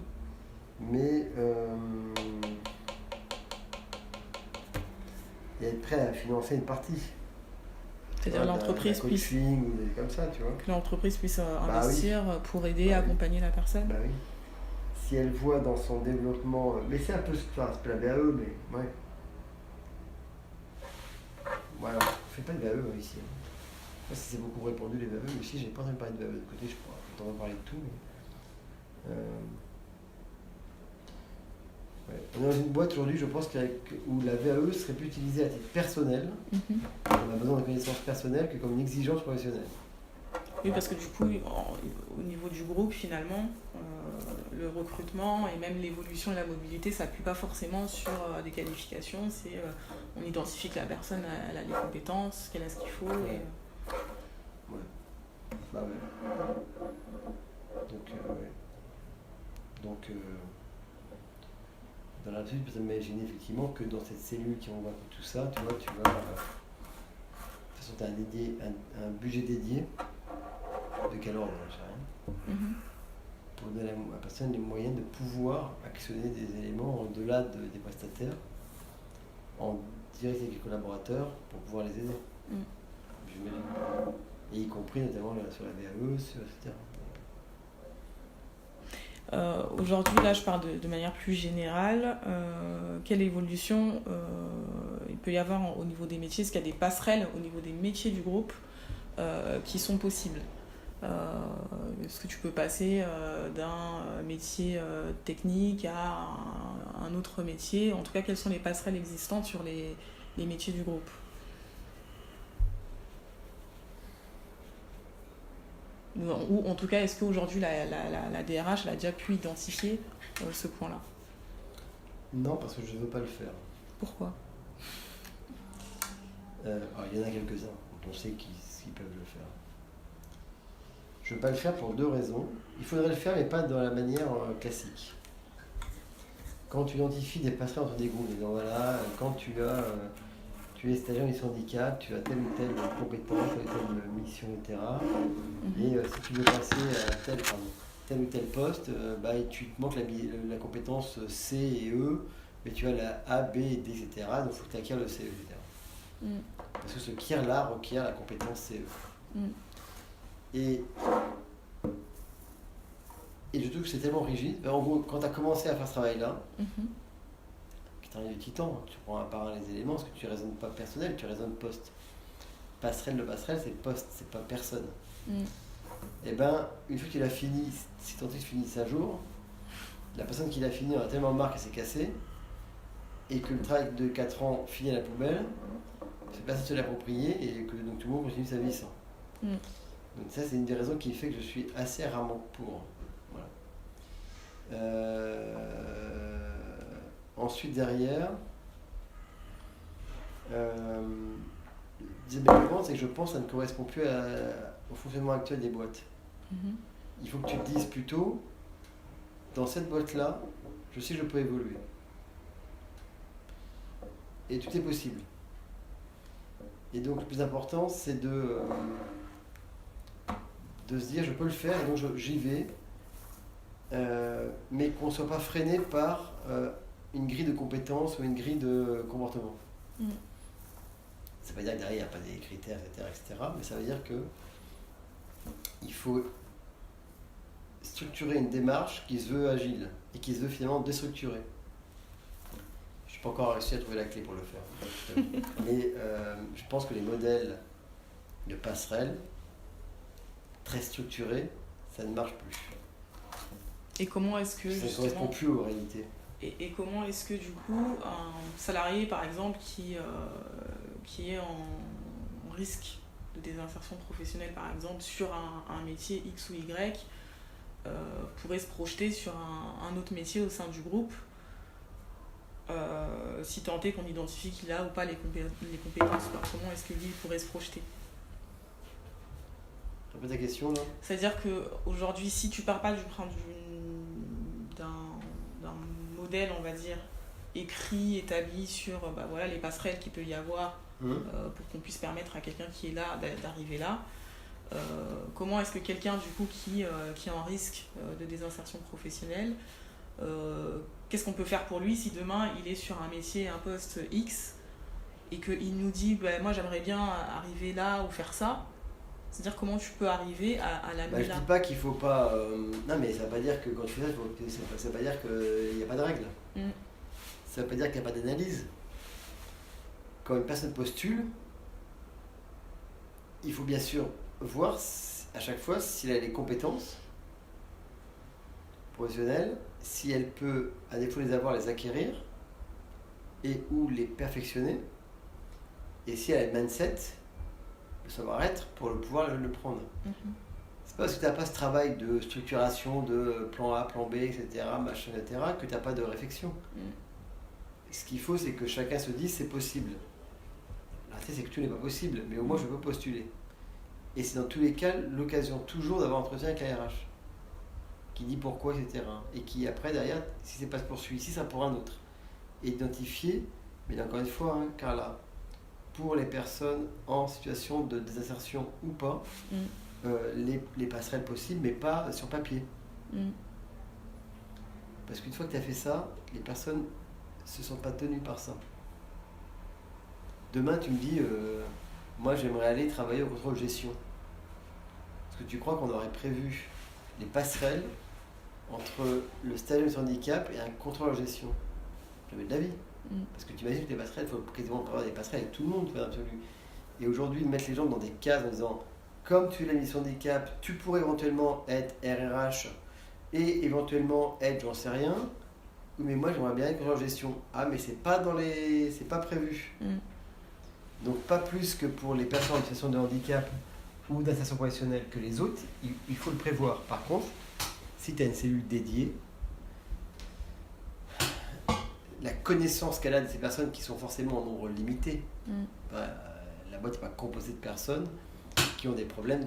Mais et être prêt à financer une partie. C'est-à-dire l'entreprise puisse... ou des comme ça, tu vois. Que l'entreprise puisse investir pour aider, accompagner la personne. Bah oui. Si elle voit dans son développement... Mais c'est un peu ça, c'est pas la VAE, mais ouais. Voilà, on fait pas de VAE ici. Je sais pas si c'est beaucoup répandu les VAE, mais si j'ai pas entendu parler de VAE de côté, je pourrais t'en parler de tout. Mais... Ouais. On est dans une boîte aujourd'hui, je pense, où la VAE serait plus utilisée à titre personnel. On a besoin de connaissances personnelles que comme une exigence professionnelle. Oui, parce que du coup, au niveau du groupe, finalement, le recrutement et même l'évolution de la mobilité, ça n'appuie pas forcément sur des qualifications. On identifie que la personne elle a les compétences, qu'elle a ce qu'il faut. Ouais. Bah ouais. Donc, dans l'habitude, je peux m'imaginer effectivement que dans cette cellule qui envoie tout ça, tu vois, de toute façon, tu as un budget dédié, de quel ordre, je sais rien, pour donner à la personne les moyens de pouvoir actionner des éléments au-delà des prestataires, en direct avec les collaborateurs, pour pouvoir les aider. Et y compris notamment sur la VAE, etc. Aujourd'hui, là, je parle de manière plus générale. Quelle évolution il peut y avoir au niveau des métiers? Est-ce qu'il y a des passerelles au niveau des métiers du groupe qui sont possibles? Est-ce que tu peux passer d'un métier technique à un autre métier? En tout cas, quelles sont les passerelles existantes sur les métiers du groupe? Ou en tout cas, est-ce qu'aujourd'hui la DRH elle a déjà pu identifier ce point-là? Non, parce que je ne veux pas le faire. Pourquoi? Alors, il y en a quelques-uns dont on sait qu'ils peuvent le faire. Je ne veux pas le faire pour deux raisons. Il faudrait le faire, mais pas de la manière classique. Quand tu identifies des passerelles entre des groupes, disant voilà, quand tu es stagiaire en mission handicap, tu as telle ou telle compétence, telle ou telle mission, etc. Et si tu veux passer à tel ou tel poste, tu te manques la compétence C et E, mais tu as la A, B et D, etc. Donc il faut que tu acquières le CE, etc. Parce que ce KIR-là requiert la compétence CE. Et je trouve que c'est tellement rigide. En gros, quand tu as commencé à faire ce travail-là, qui t'arrive du titan, tu prends un par un les éléments, parce que tu ne raisonnes pas personnel, tu raisonnes poste. Passerelle, c'est poste, c'est pas personne. Et une fois qu'il a fini, si tant est qu'il finisse un jour, la personne qui l'a fini en a tellement marre qu'elle s'est cassée, et que le travail de 4 ans finit à la poubelle, cette personne se l'approprier, et que donc tout le monde continue sa vie sans. Donc ça, c'est une des raisons qui fait que je suis assez rarement pour. Voilà. Ensuite, derrière, c'est que je pense que ça ne correspond plus au fonctionnement actuel des boîtes. Il faut que tu te dises plutôt, dans cette boîte-là, je sais que je peux évoluer. Et tout est possible. Et donc, le plus important, c'est de se dire, je peux le faire, et donc j'y vais, mais qu'on ne soit pas freiné par une grille de compétences ou une grille de comportement. Ça veut dire que derrière, il n'y a pas des critères, etc., mais ça veut dire que il faut structurer une démarche qui se veut agile et qui se veut finalement déstructurée. Je n'ai pas encore réussi à trouver la clé pour le faire. Mais je pense que les modèles de passerelle très structurés, ça ne marche plus. Et comment est-ce que ça ne correspond plus aux réalités. Et comment est-ce que du coup, un salarié par exemple qui est en risque de désinsertion professionnelle par exemple sur un métier X ou Y pourrait se projeter sur un autre métier au sein du groupe si tant est qu'on identifie qu'il a ou pas les compétences. Comment est-ce que lui pourrait se projeter? Un peu ta question là. C'est-à-dire qu'aujourd'hui, si tu pars pas d'un modèle, on va dire, écrit, établi sur les passerelles qu'il peut y avoir pour qu'on puisse permettre à quelqu'un qui est là d'arriver là, comment est-ce que quelqu'un du coup qui est en risque de désinsertion professionnelle, qu'est-ce qu'on peut faire pour lui si demain il est sur un métier, un poste X et qu'il nous dit moi j'aimerais bien arriver là ou faire ça? C'est-à-dire comment tu peux arriver à la je dis pas qu'il faut pas... Non mais ça veut pas dire que quand tu fais ça, ça veut pas dire qu'il n'y a pas de règles. Ça veut pas dire qu'il n'y a pas d'analyse. Quand une personne postule, il faut bien sûr voir à chaque fois s'il a les compétences professionnelles, si elle peut, à défaut de les avoir, les acquérir et ou les perfectionner, et si elle a le mindset, le savoir-être pour pouvoir le prendre. C'est pas parce que tu n'as pas ce travail de structuration, de plan A, plan B, etc., machin, etc., que tu n'as pas de réflexion. Ce qu'il faut, c'est que chacun se dise c'est possible. La réalité, c'est que tout n'est pas possible, mais au moins je peux postuler. Et c'est dans tous les cas l'occasion toujours d'avoir un entretien avec la RH qui dit pourquoi, etc. Et qui après, derrière, si c'est pas pour celui-ci, ça pour un autre. Et identifier, mais encore une fois, Carla, pour les personnes en situation de désinsertion ou pas, les passerelles possibles, mais pas sur papier. Parce qu'une fois que tu as fait ça, les personnes ne se sentent pas tenues par ça. Demain, tu me dis, moi j'aimerais aller travailler au contrôle gestion. Est-ce que tu crois qu'on aurait prévu les passerelles entre le statut de handicap et un contrôle de gestion? Jamais de la vie. Parce que tu imagines que les passerelles, il faut quasiment avoir des passerelles avec tout le monde, absolu. Et aujourd'hui, mettre les gens dans des cases en disant, comme tu es la mission handicap, tu pourrais éventuellement être RRH et éventuellement être, j'en sais rien. Oui, mais moi j'aimerais bien être contrôleur de gestion. Ah, mais c'est pas prévu. Donc pas plus que pour les personnes en situation de handicap ou d'insertion professionnelle que les autres, il faut le prévoir. Par contre, si tu as une cellule dédiée, la connaissance qu'elle a de ces personnes qui sont forcément en nombre limité, la boîte n'est pas composée de personnes qui ont des problèmes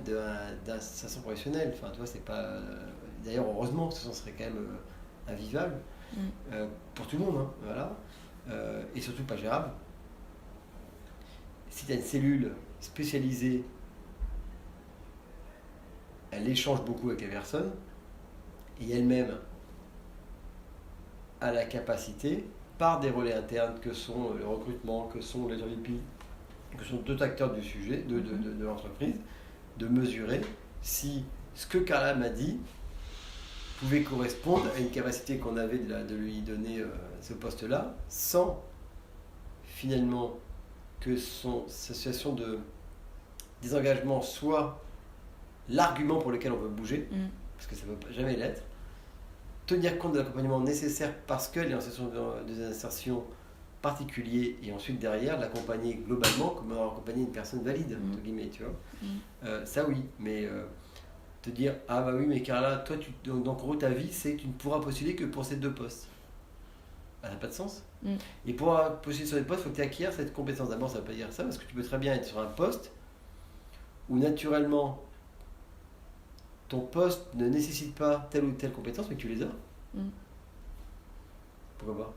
d'insertion professionnelle. Enfin, tu vois, c'est pas... D'ailleurs, heureusement, ce serait quand même invivable pour tout le monde, voilà. Et surtout pas gérable. Si tu as une cellule spécialisée, elle échange beaucoup avec les personnes et elle-même a la capacité, par des relais internes que sont le recrutement, que sont les VP, que sont d'autres acteurs du sujet, de l'entreprise, de mesurer si ce que Carla m'a dit pouvait correspondre à une capacité qu'on avait de lui donner ce poste-là, sans finalement que sa situation de désengagement soit l'argument pour lequel on veut bouger, parce que ça ne peut jamais l'être, tenir compte de l'accompagnement nécessaire parce qu'elle est en situation de désinsertion particulier, et ensuite derrière l'accompagner globalement comme accompagner une personne valide, entre guillemets, tu vois. Ça oui, mais te dire ah bah oui mais Carla, toi donc en gros ta vie c'est que tu ne pourras postuler que pour ces deux postes. Ça n'a pas de sens. Et pour postuler sur les postes, il faut que tu acquières cette compétence. D'abord, ça ne veut pas dire ça, parce que tu peux très bien être sur un poste où naturellement ton poste ne nécessite pas telle ou telle compétence, mais que tu les as. Pourquoi pas?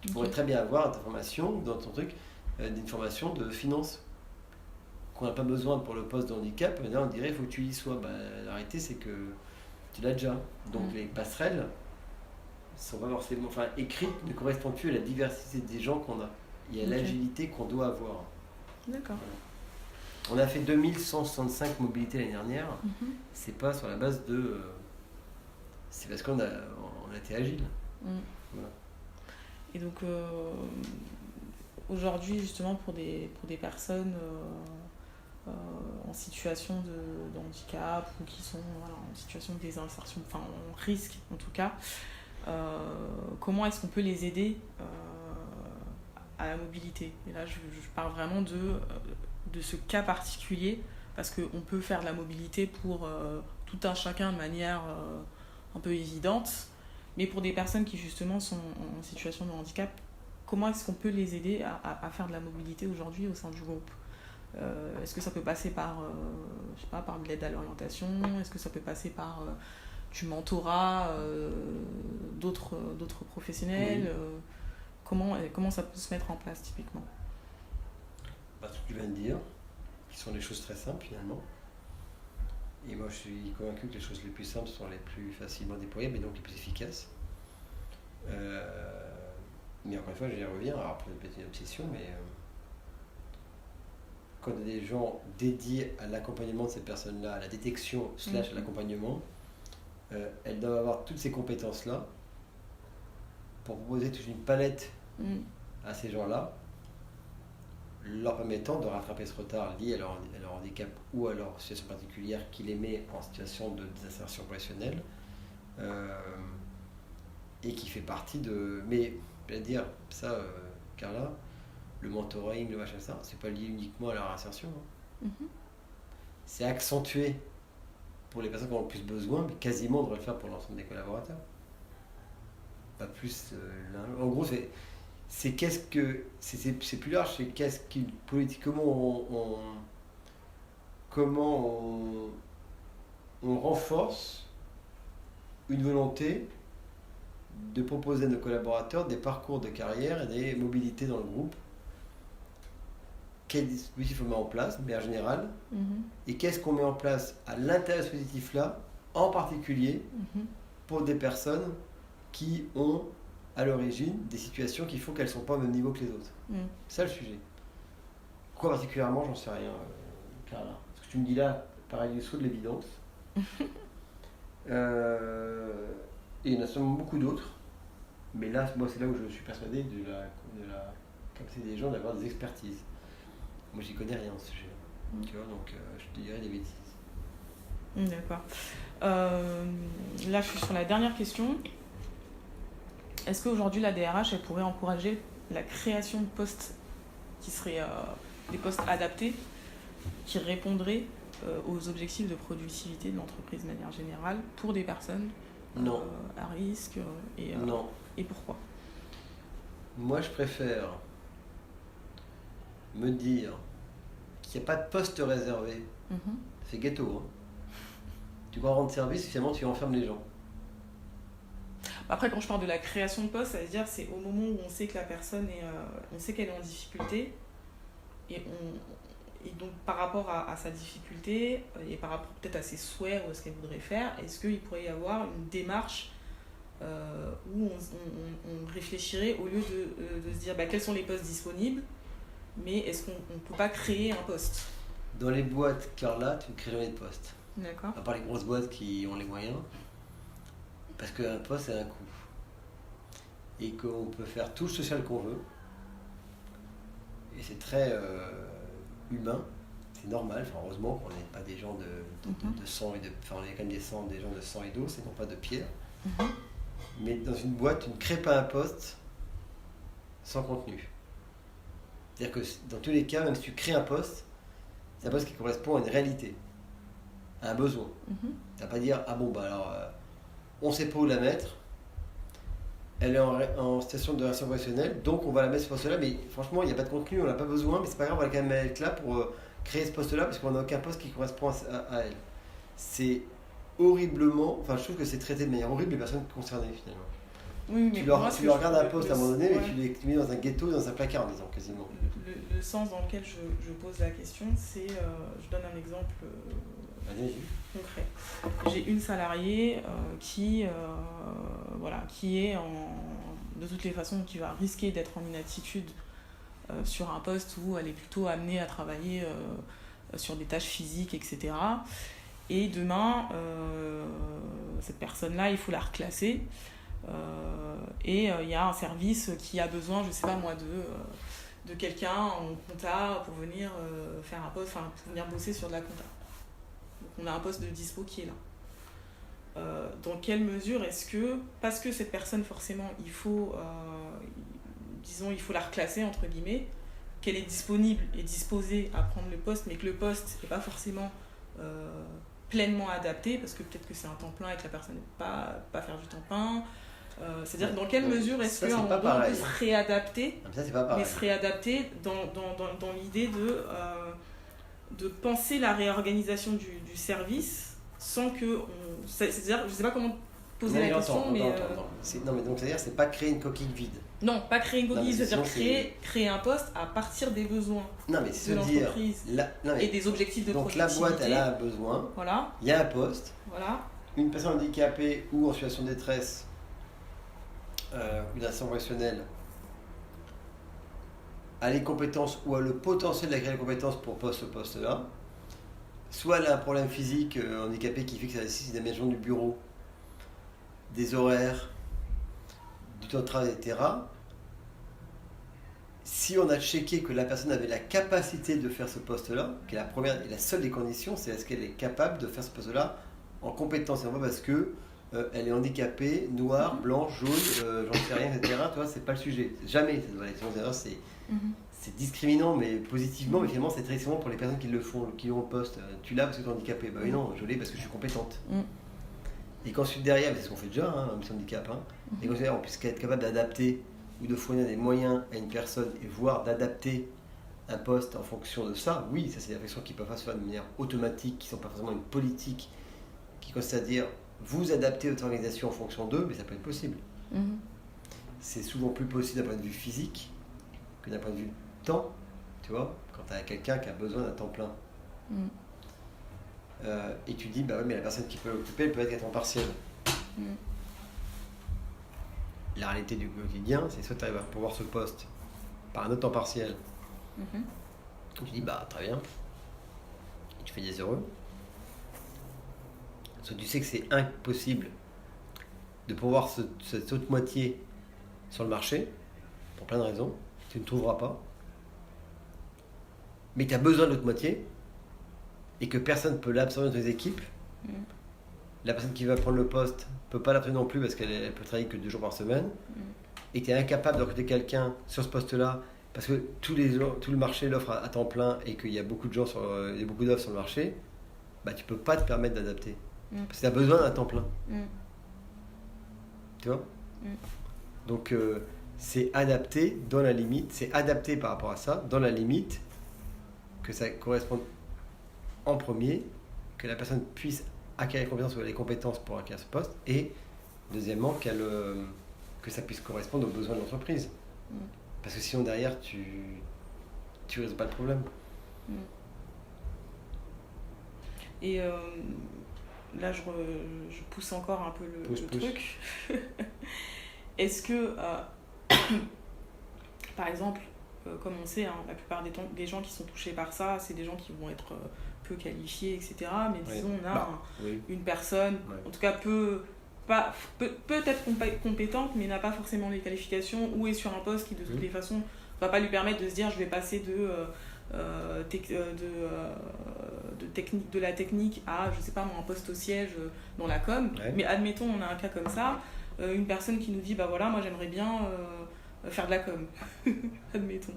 Tu pourrais très bien avoir ta formation dans ton truc, d'une formation de finance qu'on n'a pas besoin pour le poste de handicap. Là, on dirait qu'il faut que tu y sois. La réalité, c'est que tu l'as déjà. Donc les passerelles sont pas forcément écrites, ne correspondent plus à la diversité des gens qu'on a et à l'agilité qu'on doit avoir. D'accord. On a fait 2165 mobilités l'année dernière. C'est pas sur la base de... c'est parce qu'on a été agile. Voilà. Et donc, aujourd'hui, justement, pour des personnes en situation de handicap ou qui sont en situation de désinsertion, enfin en risque en tout cas, comment est-ce qu'on peut les aider à la mobilité? Et là, je parle vraiment de ce cas particulier, parce qu'on peut faire de la mobilité pour tout un chacun de manière un peu évidente, mais pour des personnes qui justement sont en situation de handicap, comment est-ce qu'on peut les aider à faire de la mobilité aujourd'hui au sein du groupe? Est-ce que ça peut passer par, je sais pas, par de l'aide à l'orientation? Est-ce que ça peut passer par du mentorat d'autres professionnels? Comment ça peut se mettre en place typiquement? Ce que tu viens de dire, qui sont des choses très simples finalement. Et moi je suis convaincu que les choses les plus simples sont les plus facilement déployables et donc les plus efficaces. Mais encore une fois, j'y reviens, alors peut-être une obsession, mais quand on a des gens dédiés à l'accompagnement de ces personnes-là, à la détection / à l'accompagnement, elles doivent avoir toutes ces compétences-là pour proposer toute une palette à ces gens-là, leur permettant de rattraper ce retard lié à leur handicap ou à leur situation particulière qui les met en situation de désinsertion professionnelle, et qui fait partie de... Mais, je vais dire, ça, Carla, le mentoring, le machin, ça, c'est pas lié uniquement à leur insertion. C'est accentué pour les personnes qui ont le plus besoin, mais quasiment on devrait le faire pour l'ensemble des collaborateurs. Pas plus... en gros, c'est qu'est-ce que... C'est plus large, c'est qu'est-ce qui... Politiquement, comment on renforce une volonté de proposer à nos collaborateurs des parcours de carrière et des mobilités dans le groupe. Quel dispositif on met en place, mais en général, et qu'est-ce qu'on met en place à l'intérieur de ce dispositif-là, en particulier pour des personnes qui ont à l'origine des situations qui font qu'elles ne sont pas au même niveau que les autres. C'est ça le sujet. Quoi particulièrement, j'en sais rien, Carla. Ce que tu me dis là, pareil, du saut de l'évidence. Et il y en a sûrement beaucoup d'autres, mais là, moi, c'est là où je suis persuadé de la capacité des gens d'avoir des expertises. Moi, j'y connais rien en ce sujet. Tu vois, donc je te dirais des bêtises. D'accord. Là, je suis sur la dernière question. Est-ce qu'aujourd'hui, la DRH, elle pourrait encourager la création de postes qui seraient des postes adaptés, qui répondraient aux objectifs de productivité de l'entreprise de manière générale pour des personnes à risque non. Et pourquoi? Moi, je préfère me dire qu'il n'y a pas de poste réservé. C'est ghetto. Tu vas rendre service, finalement, tu enfermes les gens. Après, quand je parle de la création de poste, ça veut dire c'est au moment où on sait que la personne on sait qu'elle est en difficulté, et donc par rapport à sa difficulté et par rapport peut-être à ses souhaits ou à ce qu'elle voudrait faire, est-ce qu'il pourrait y avoir une démarche où on réfléchirait au lieu de se dire quels sont les postes disponibles, mais est-ce qu'on ne peut pas créer un poste? Dans les boîtes, Carla, tu ne crées jamais de poste. D'accord. À part les grosses boîtes qui ont les moyens. Parce qu'un poste, c'est un coût. Et qu'on peut faire tout le social qu'on veut. Et c'est très humain. C'est normal. Enfin, heureusement qu'on n'est pas des gens de sang et de... Enfin, on est quand même des gens de sang et d'eau, c'est non pas de pierre. Mais dans une boîte, tu ne crées pas un poste sans contenu. C'est-à-dire que dans tous les cas, même si tu crées un poste, c'est un poste qui correspond à une réalité, à un besoin. Tu vas pas dire, on ne sait pas où la mettre, elle est en situation de réinsertion professionnelle, donc on va la mettre sur ce poste-là, mais franchement, il n'y a pas de contenu, on n'a pas besoin, mais c'est pas grave, on va quand même être là pour créer ce poste-là, parce qu'on n'a aucun poste qui correspond à elle. C'est horriblement, je trouve que c'est traité de manière horrible les personnes concernées finalement. Oui, mais tu leur regardes un poste à un moment donné, mais tu les mets dans un ghetto, dans un placard, disons, quasiment. Le sens dans lequel je pose la question, c'est, je donne un exemple concret. J'ai une salariée qui est de toutes les façons, qui va risquer d'être en inaptitude sur un poste où elle est plutôt amenée à travailler sur des tâches physiques, etc. Et demain, cette personne-là, il faut la reclasser. Et il y a un service qui a besoin, je sais pas moi, de quelqu'un en compta pour venir faire un poste, pour venir bosser sur de la compta. Donc on a un poste de dispo qui est là. Dans quelle mesure est-ce que, parce que cette personne forcément, il faut la reclasser entre guillemets, qu'elle est disponible et disposée à prendre le poste, mais que le poste n'est pas forcément pleinement adapté, parce que peut-être que c'est un temps plein et que la personne n'est pas faire du temps plein. C'est-à-dire dans quelle mesure est-ce qu'à un moment on peut se réadapter, mais se réadapter dans l'idée de penser la réorganisation du service sans que c'est-à-dire, je ne sais pas comment poser la question, mais non, mais donc c'est-à-dire c'est pas créer une coquille vide. Non, pas créer une coquille, c'est-à-dire créer un poste à partir des besoins de l'entreprise et des objectifs de productivité. Donc la boîte, elle a un besoin, voilà. Il y a un poste, voilà. Une personne handicapée ou en situation de détresse ou d'insertion professionnelle a les compétences ou a le potentiel d'acquérir les compétences pour ce poste-là. Soit elle a un problème physique handicapé qui fait que ça nécessite d'aménagement du bureau, des horaires, du temps de travail, etc. Si on a checké que la personne avait la capacité de faire ce poste-là, qui est la première et la seule des conditions, c'est est-ce qu'elle est capable de faire ce poste-là en compétence, et non pas parce que elle est handicapée, noire, blanche, jaune, j'en sais rien, etc. Tu vois, c'est pas le sujet. Jamais, c'est discriminant, mais positivement, mais finalement, c'est très souvent pour les personnes qui le font, qui ont le poste. Tu l'as parce que tu es handicapé. Bah oui, non, je l'ai parce que je suis compétente. Et qu'ensuite, derrière, c'est ce qu'on fait déjà, même sans handicap, et qu'ensuite, on puisse être capable d'adapter ou de fournir des moyens à une personne et voire d'adapter un poste en fonction de ça. Oui, ça, c'est des réflexions qui peuvent pas se faire de manière automatique, qui ne sont pas forcément une politique qui consiste à dire vous adaptez votre organisation en fonction d'eux, mais ça peut être possible. C'est souvent plus possible d'un point de vue physique que d'un point de vue temps, tu vois, quand tu as quelqu'un qui a besoin d'un temps plein. Et tu dis, bah oui, mais la personne qui peut l'occuper, elle peut être à temps partiel. La réalité du quotidien, c'est soit tu arrives à pourvoir ce poste par un autre temps partiel. Tu dis, bah très bien, et tu fais des heureux. Soit tu sais que c'est impossible de pourvoir cette autre moitié sur le marché, pour plein de raisons, tu ne trouveras pas, mais tu as besoin de l'autre moitié, et que personne ne peut l'absorber dans tes équipes. La personne qui va prendre le poste ne peut pas l'absorber non plus parce qu'elle peut travailler que 2 jours par semaine, et tu es incapable de recruter quelqu'un sur ce poste-là parce que tout le marché l'offre à temps plein et qu'il y a beaucoup de gens il y a beaucoup d'offres sur le marché, bah, tu ne peux pas te permettre d'adapter. Parce que tu as besoin d'un temps plein. Tu vois. Donc c'est adapté dans la limite, c'est adapté par rapport à ça, dans la limite que ça corresponde en premier, que la personne puisse acquérir les compétences ou les compétences pour acquérir ce poste, et deuxièmement que ça puisse correspondre aux besoins de l'entreprise. Parce que sinon derrière tu résous pas le problème. Et là je pousse encore un peu le truc. Est-ce que par exemple, comme on sait, la plupart des gens qui sont touchés par ça, c'est des gens qui vont être peu qualifiés, etc. Mais disons, on a une personne, en tout cas peut-être compétente, mais n'a pas forcément les qualifications, ou est sur un poste qui de toutes les façons ne va pas lui permettre de se dire je vais passer de la technique à, je sais pas moi, un poste au siège dans la com. Mais admettons, on a un cas comme ça, une personne qui nous dit bah voilà, moi j'aimerais bien faire de la com. Admettons.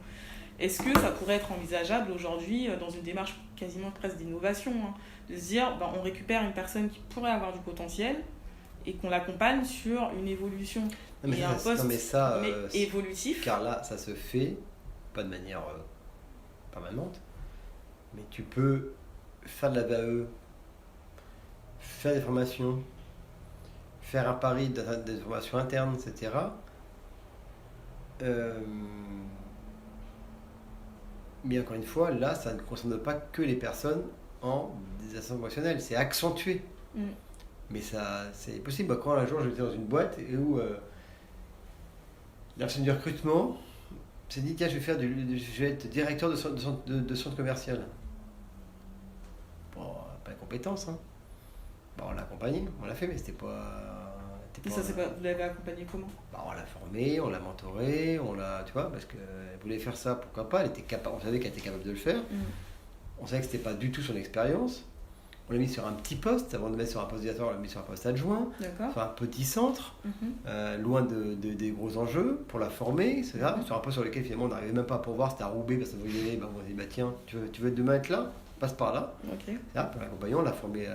Est-ce que ça pourrait être envisageable aujourd'hui, dans une démarche quasiment presque d'innovation, de se dire on récupère une personne qui pourrait avoir du potentiel et qu'on l'accompagne sur une évolution et un poste évolutif. Car là, ça se fait, pas de manière permanente, mais tu peux faire de la VAE, faire des formations, faire un pari des formations internes, etc. Mais encore une fois, là, ça ne concerne pas que les personnes en désinsertion professionnelle, c'est accentué. Mais ça, c'est possible. Quand un jour j'étais dans une boîte où la personne du recrutement s'est dit tiens, je vais être directeur de centre commercial. compétences. Hein. Bah, on l'a accompagné, on l'a fait, mais c'était pas... Et ça, vous l'avez accompagné comment? Bah, on l'a formé, on l'a mentoré, tu vois, parce qu'elle voulait faire ça, pourquoi pas, on savait qu'elle était capable de le faire. On savait que c'était pas du tout son expérience. On l'a mis sur un petit poste, avant de le mettre sur un poste directeur, on l'a mis sur un poste adjoint, sur un petit centre, loin des gros enjeux, pour la former, etc. Sur un poste sur lequel finalement on n'arrivait même pas à pourvoir, c'était à Roubaix, parce qu'on voulait y aller, on a dit, bah tiens, tu veux demain être là, passe par là. Pour l'accompagner, on l'a formé,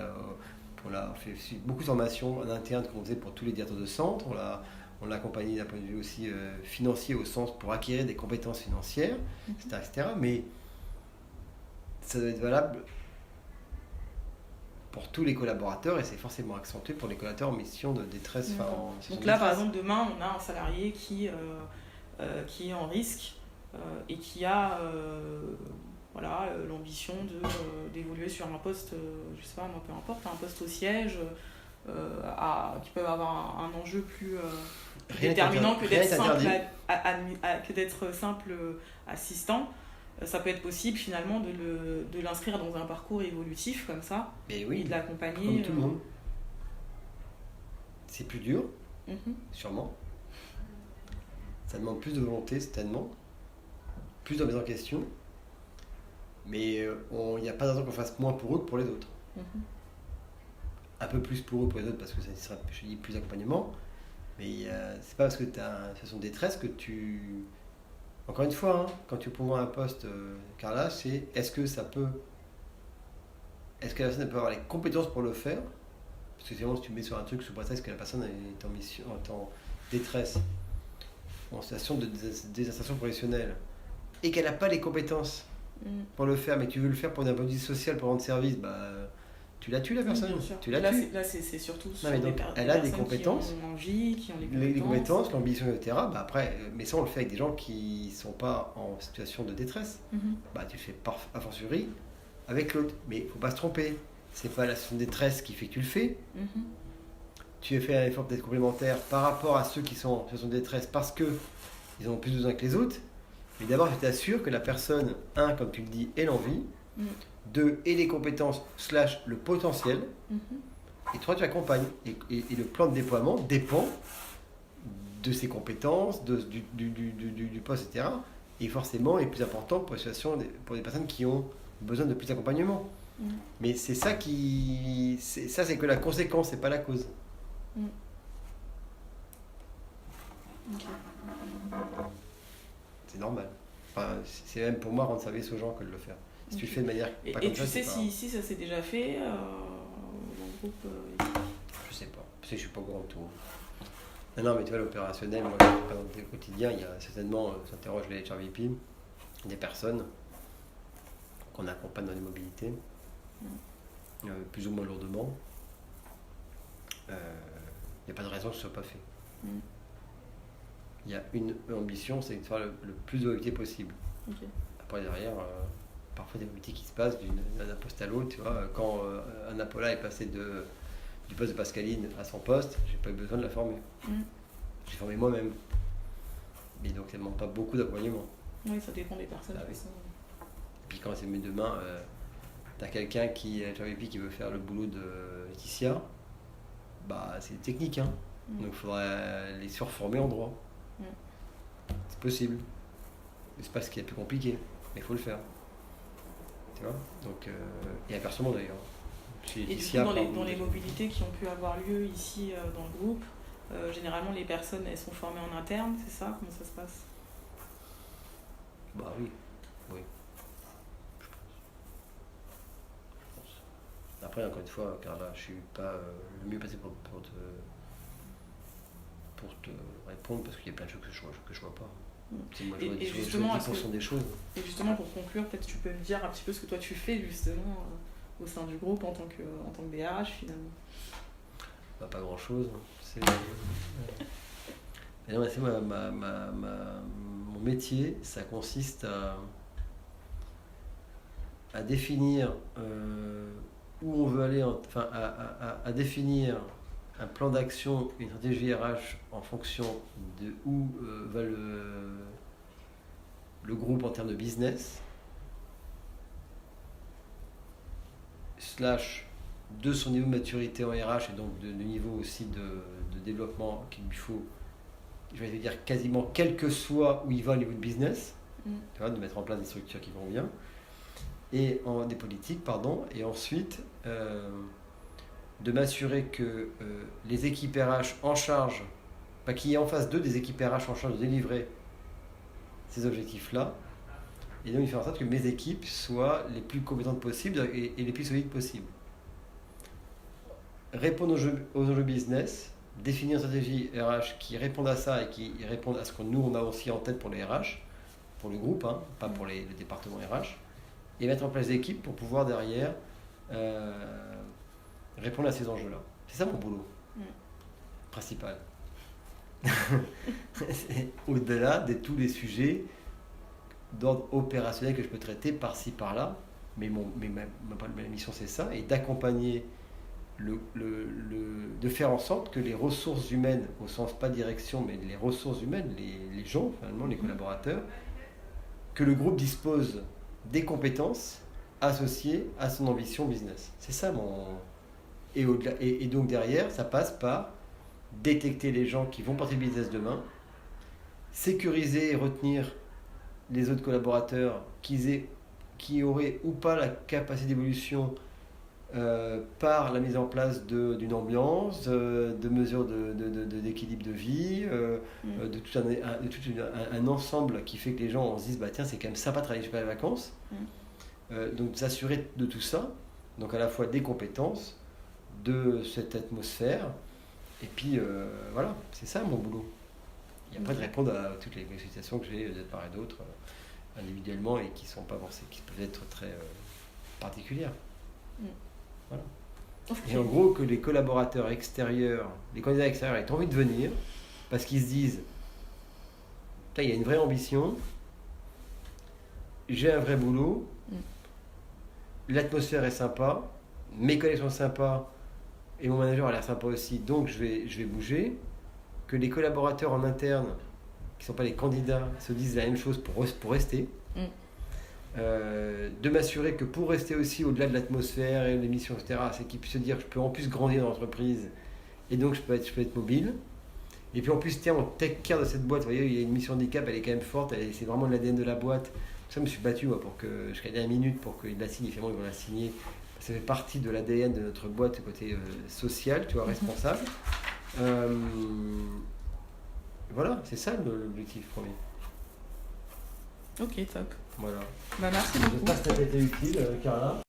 on a fait beaucoup de formations en interne qu'on faisait pour tous les directeurs de centre, on l'a accompagné d'un point de vue aussi financier au sens pour acquérir des compétences financières, etc. Mais ça doit être valable pour tous les collaborateurs et c'est forcément accentué pour les collaborateurs en mission de détresse. Donc là, par exemple, demain, on a un salarié qui est en risque et qui a l'ambition d'évoluer sur un poste, je sais pas, peu importe, un poste au siège, qui peut avoir un enjeu plus déterminant que d'être simple assistant. Ça peut être possible finalement de l'inscrire dans un parcours évolutif comme ça, et de l'accompagner. Comme tout le monde. C'est plus dur, sûrement. Ça demande plus de volonté, certainement. Plus de remise en question. Mais il n'y a pas de raison qu'on fasse moins pour eux que pour les autres. Un peu plus pour eux, pour les autres, parce que ça sera, je dis, plus d'accompagnement. Mais c'est pas parce que tu as une situation de détresse que tu... Encore une fois, quand tu pourvois un poste, Carla, c'est est-ce que la personne peut avoir les compétences pour le faire? Parce que sinon, si tu mets sur un truc sous prétexte que la personne est en mission, en détresse, en situation de désinsertion professionnelle, et qu'elle n'a pas les compétences pour le faire, mais tu veux le faire pour un point de vue social, pour rendre service, tu la tues la personne. Tu la tues. Là, c'est surtout sur elle a des compétences, qui ont envie, qui ont les compétences, l'ambition, etc. Après, mais ça, on le fait avec des gens qui ne sont pas en situation de détresse. Tu le fais a fortiori avec l'autre. Mais il ne faut pas se tromper. Ce n'est pas la situation de détresse qui fait que tu le fais. Tu fais un effort peut-être complémentaire par rapport à ceux qui sont en situation de détresse parce qu'ils ont plus besoin que les autres. Mais d'abord, tu t'assures que la personne, comme tu le dis, ait l'envie. 2, et les compétences / le potentiel. Et 3, tu accompagnes. Et le plan de déploiement dépend de ses compétences, du poste, etc. Et forcément est plus important pour des personnes qui ont besoin de plus d'accompagnement. Mais c'est ça c'est que la conséquence, c'est pas la cause. C'est normal. C'est même pour moi rendre service aux gens que de le faire. Si tu le fais de manière pas comme ça, tu sais si ça s'est déjà fait dans le groupe Je sais pas, parce que je suis pas au courant de tout. Non, mais tu vois, l'opérationnel, moi, je représente au quotidien, il y a certainement, s'interroge les HRVP, des personnes qu'on accompagne dans les mobilités, plus ou moins lourdement. Il n'y a pas de raison que ce soit pas fait. Il y a une ambition, c'est de faire le plus de mobilité possible. Après, derrière... parfois des mobilités qui se passent d'un poste à l'autre, tu vois. Quand Anna Paula est passée du poste de Pascaline à son poste, j'ai pas eu besoin de la former. J'ai formé moi-même. Mais donc ça ne demande pas beaucoup d'accompagnement. Oui, ça dépend des personnes. Et puis quand c'est mieux demain, tu as quelqu'un qui veut faire le boulot de Laetitia, c'est technique, donc il faudrait les surformer en droit. C'est possible. C'est pas ce qui est le plus compliqué, mais il faut le faire. Tu vois, donc, et inversement d'ailleurs. Et du coup, dans les mobilités qui ont pu avoir lieu ici dans le groupe, généralement les personnes elles sont formées en interne, c'est ça? Comment ça se passe? Oui. Je pense. Après, encore une fois, Carla, je suis pas le mieux passé pour te répondre parce qu'il y a plein de choses que je vois pas. Moi, je vois des choses, des choses. Et justement, pour conclure, peut-être tu peux me dire un petit peu ce que toi tu fais justement au sein du groupe en tant que DRH finalement. Pas grand-chose. C'est mon métier, ça consiste à définir où on veut aller, à définir un plan d'action, une stratégie RH en fonction de où va le groupe en termes de business, / de son niveau de maturité en RH et donc de niveau aussi de développement qu'il lui faut, je vais dire quasiment quel que soit où il va au niveau de business, tu vois, de mettre en place des structures qui vont bien, et des politiques, pardon, et ensuite de m'assurer que les équipes RH en charge, qu'il y ait en face d'eux des équipes RH en charge de délivrer ces objectifs-là, et donc il faire en sorte que mes équipes soient les plus compétentes possibles et les plus solides possibles. Répondre aux enjeux business, définir une stratégie RH qui réponde à ça et qui réponde à ce que nous on a aussi en tête pour les RH, pour le groupe, hein, pas pour le département RH, et mettre en place des équipes pour pouvoir derrière répondre à ces enjeux-là. C'est ça mon boulot principal. Au-delà de tous les sujets d'ordre opérationnel que je peux traiter par-ci par-là, mais ma mission c'est ça, et d'accompagner de faire en sorte que les ressources humaines, au sens pas direction, mais les ressources humaines, les gens finalement, les collaborateurs, que le groupe dispose des compétences associées à son ambition business. C'est ça et donc derrière, ça passe par détecter les gens qui vont porter le business demain, sécuriser et retenir les autres collaborateurs qui auraient ou pas la capacité d'évolution par la mise en place d'une ambiance, de mesures d'équilibre de vie, de tout un ensemble qui fait que les gens se disent bah tiens c'est quand même sympa de travailler chez les vacances. Donc s'assurer de tout ça, donc à la fois des compétences, de cette atmosphère, et puis voilà, c'est ça mon boulot. Et après de répondre à toutes les sollicitations que j'ai de part et d'autre individuellement et qui sont pas forcément, qui peuvent être très particulières. Voilà. Okay. Et en gros que les collaborateurs extérieurs, les candidats extérieurs aient envie de venir parce qu'ils se disent là il y a une vraie ambition, j'ai un vrai boulot, l'atmosphère est sympa, mes collègues sont sympas et mon manager a l'air sympa aussi, donc je vais bouger. Que les collaborateurs en interne, qui ne sont pas les candidats, se disent la même chose pour rester. De m'assurer que pour rester aussi au-delà de l'atmosphère et de l'émission, etc., c'est qu'ils puissent se dire que je peux en plus grandir dans l'entreprise et donc je peux être mobile. Et puis en plus, tiens, on take care de cette boîte. Vous voyez, il y a une mission handicap, elle est quand même forte, c'est vraiment de l'ADN de la boîte. Ça, je me suis battu moi, pour que jusqu'à la dernière minute pour qu'ils la signent, et finalement ils vont la signer. Ça fait partie de l'ADN de notre boîte, côté social, tu vois, responsable. Voilà, c'est ça l'objectif premier. Ok, top. Voilà. Bah, merci beaucoup. J'espère que ça t'a été utile, Carla.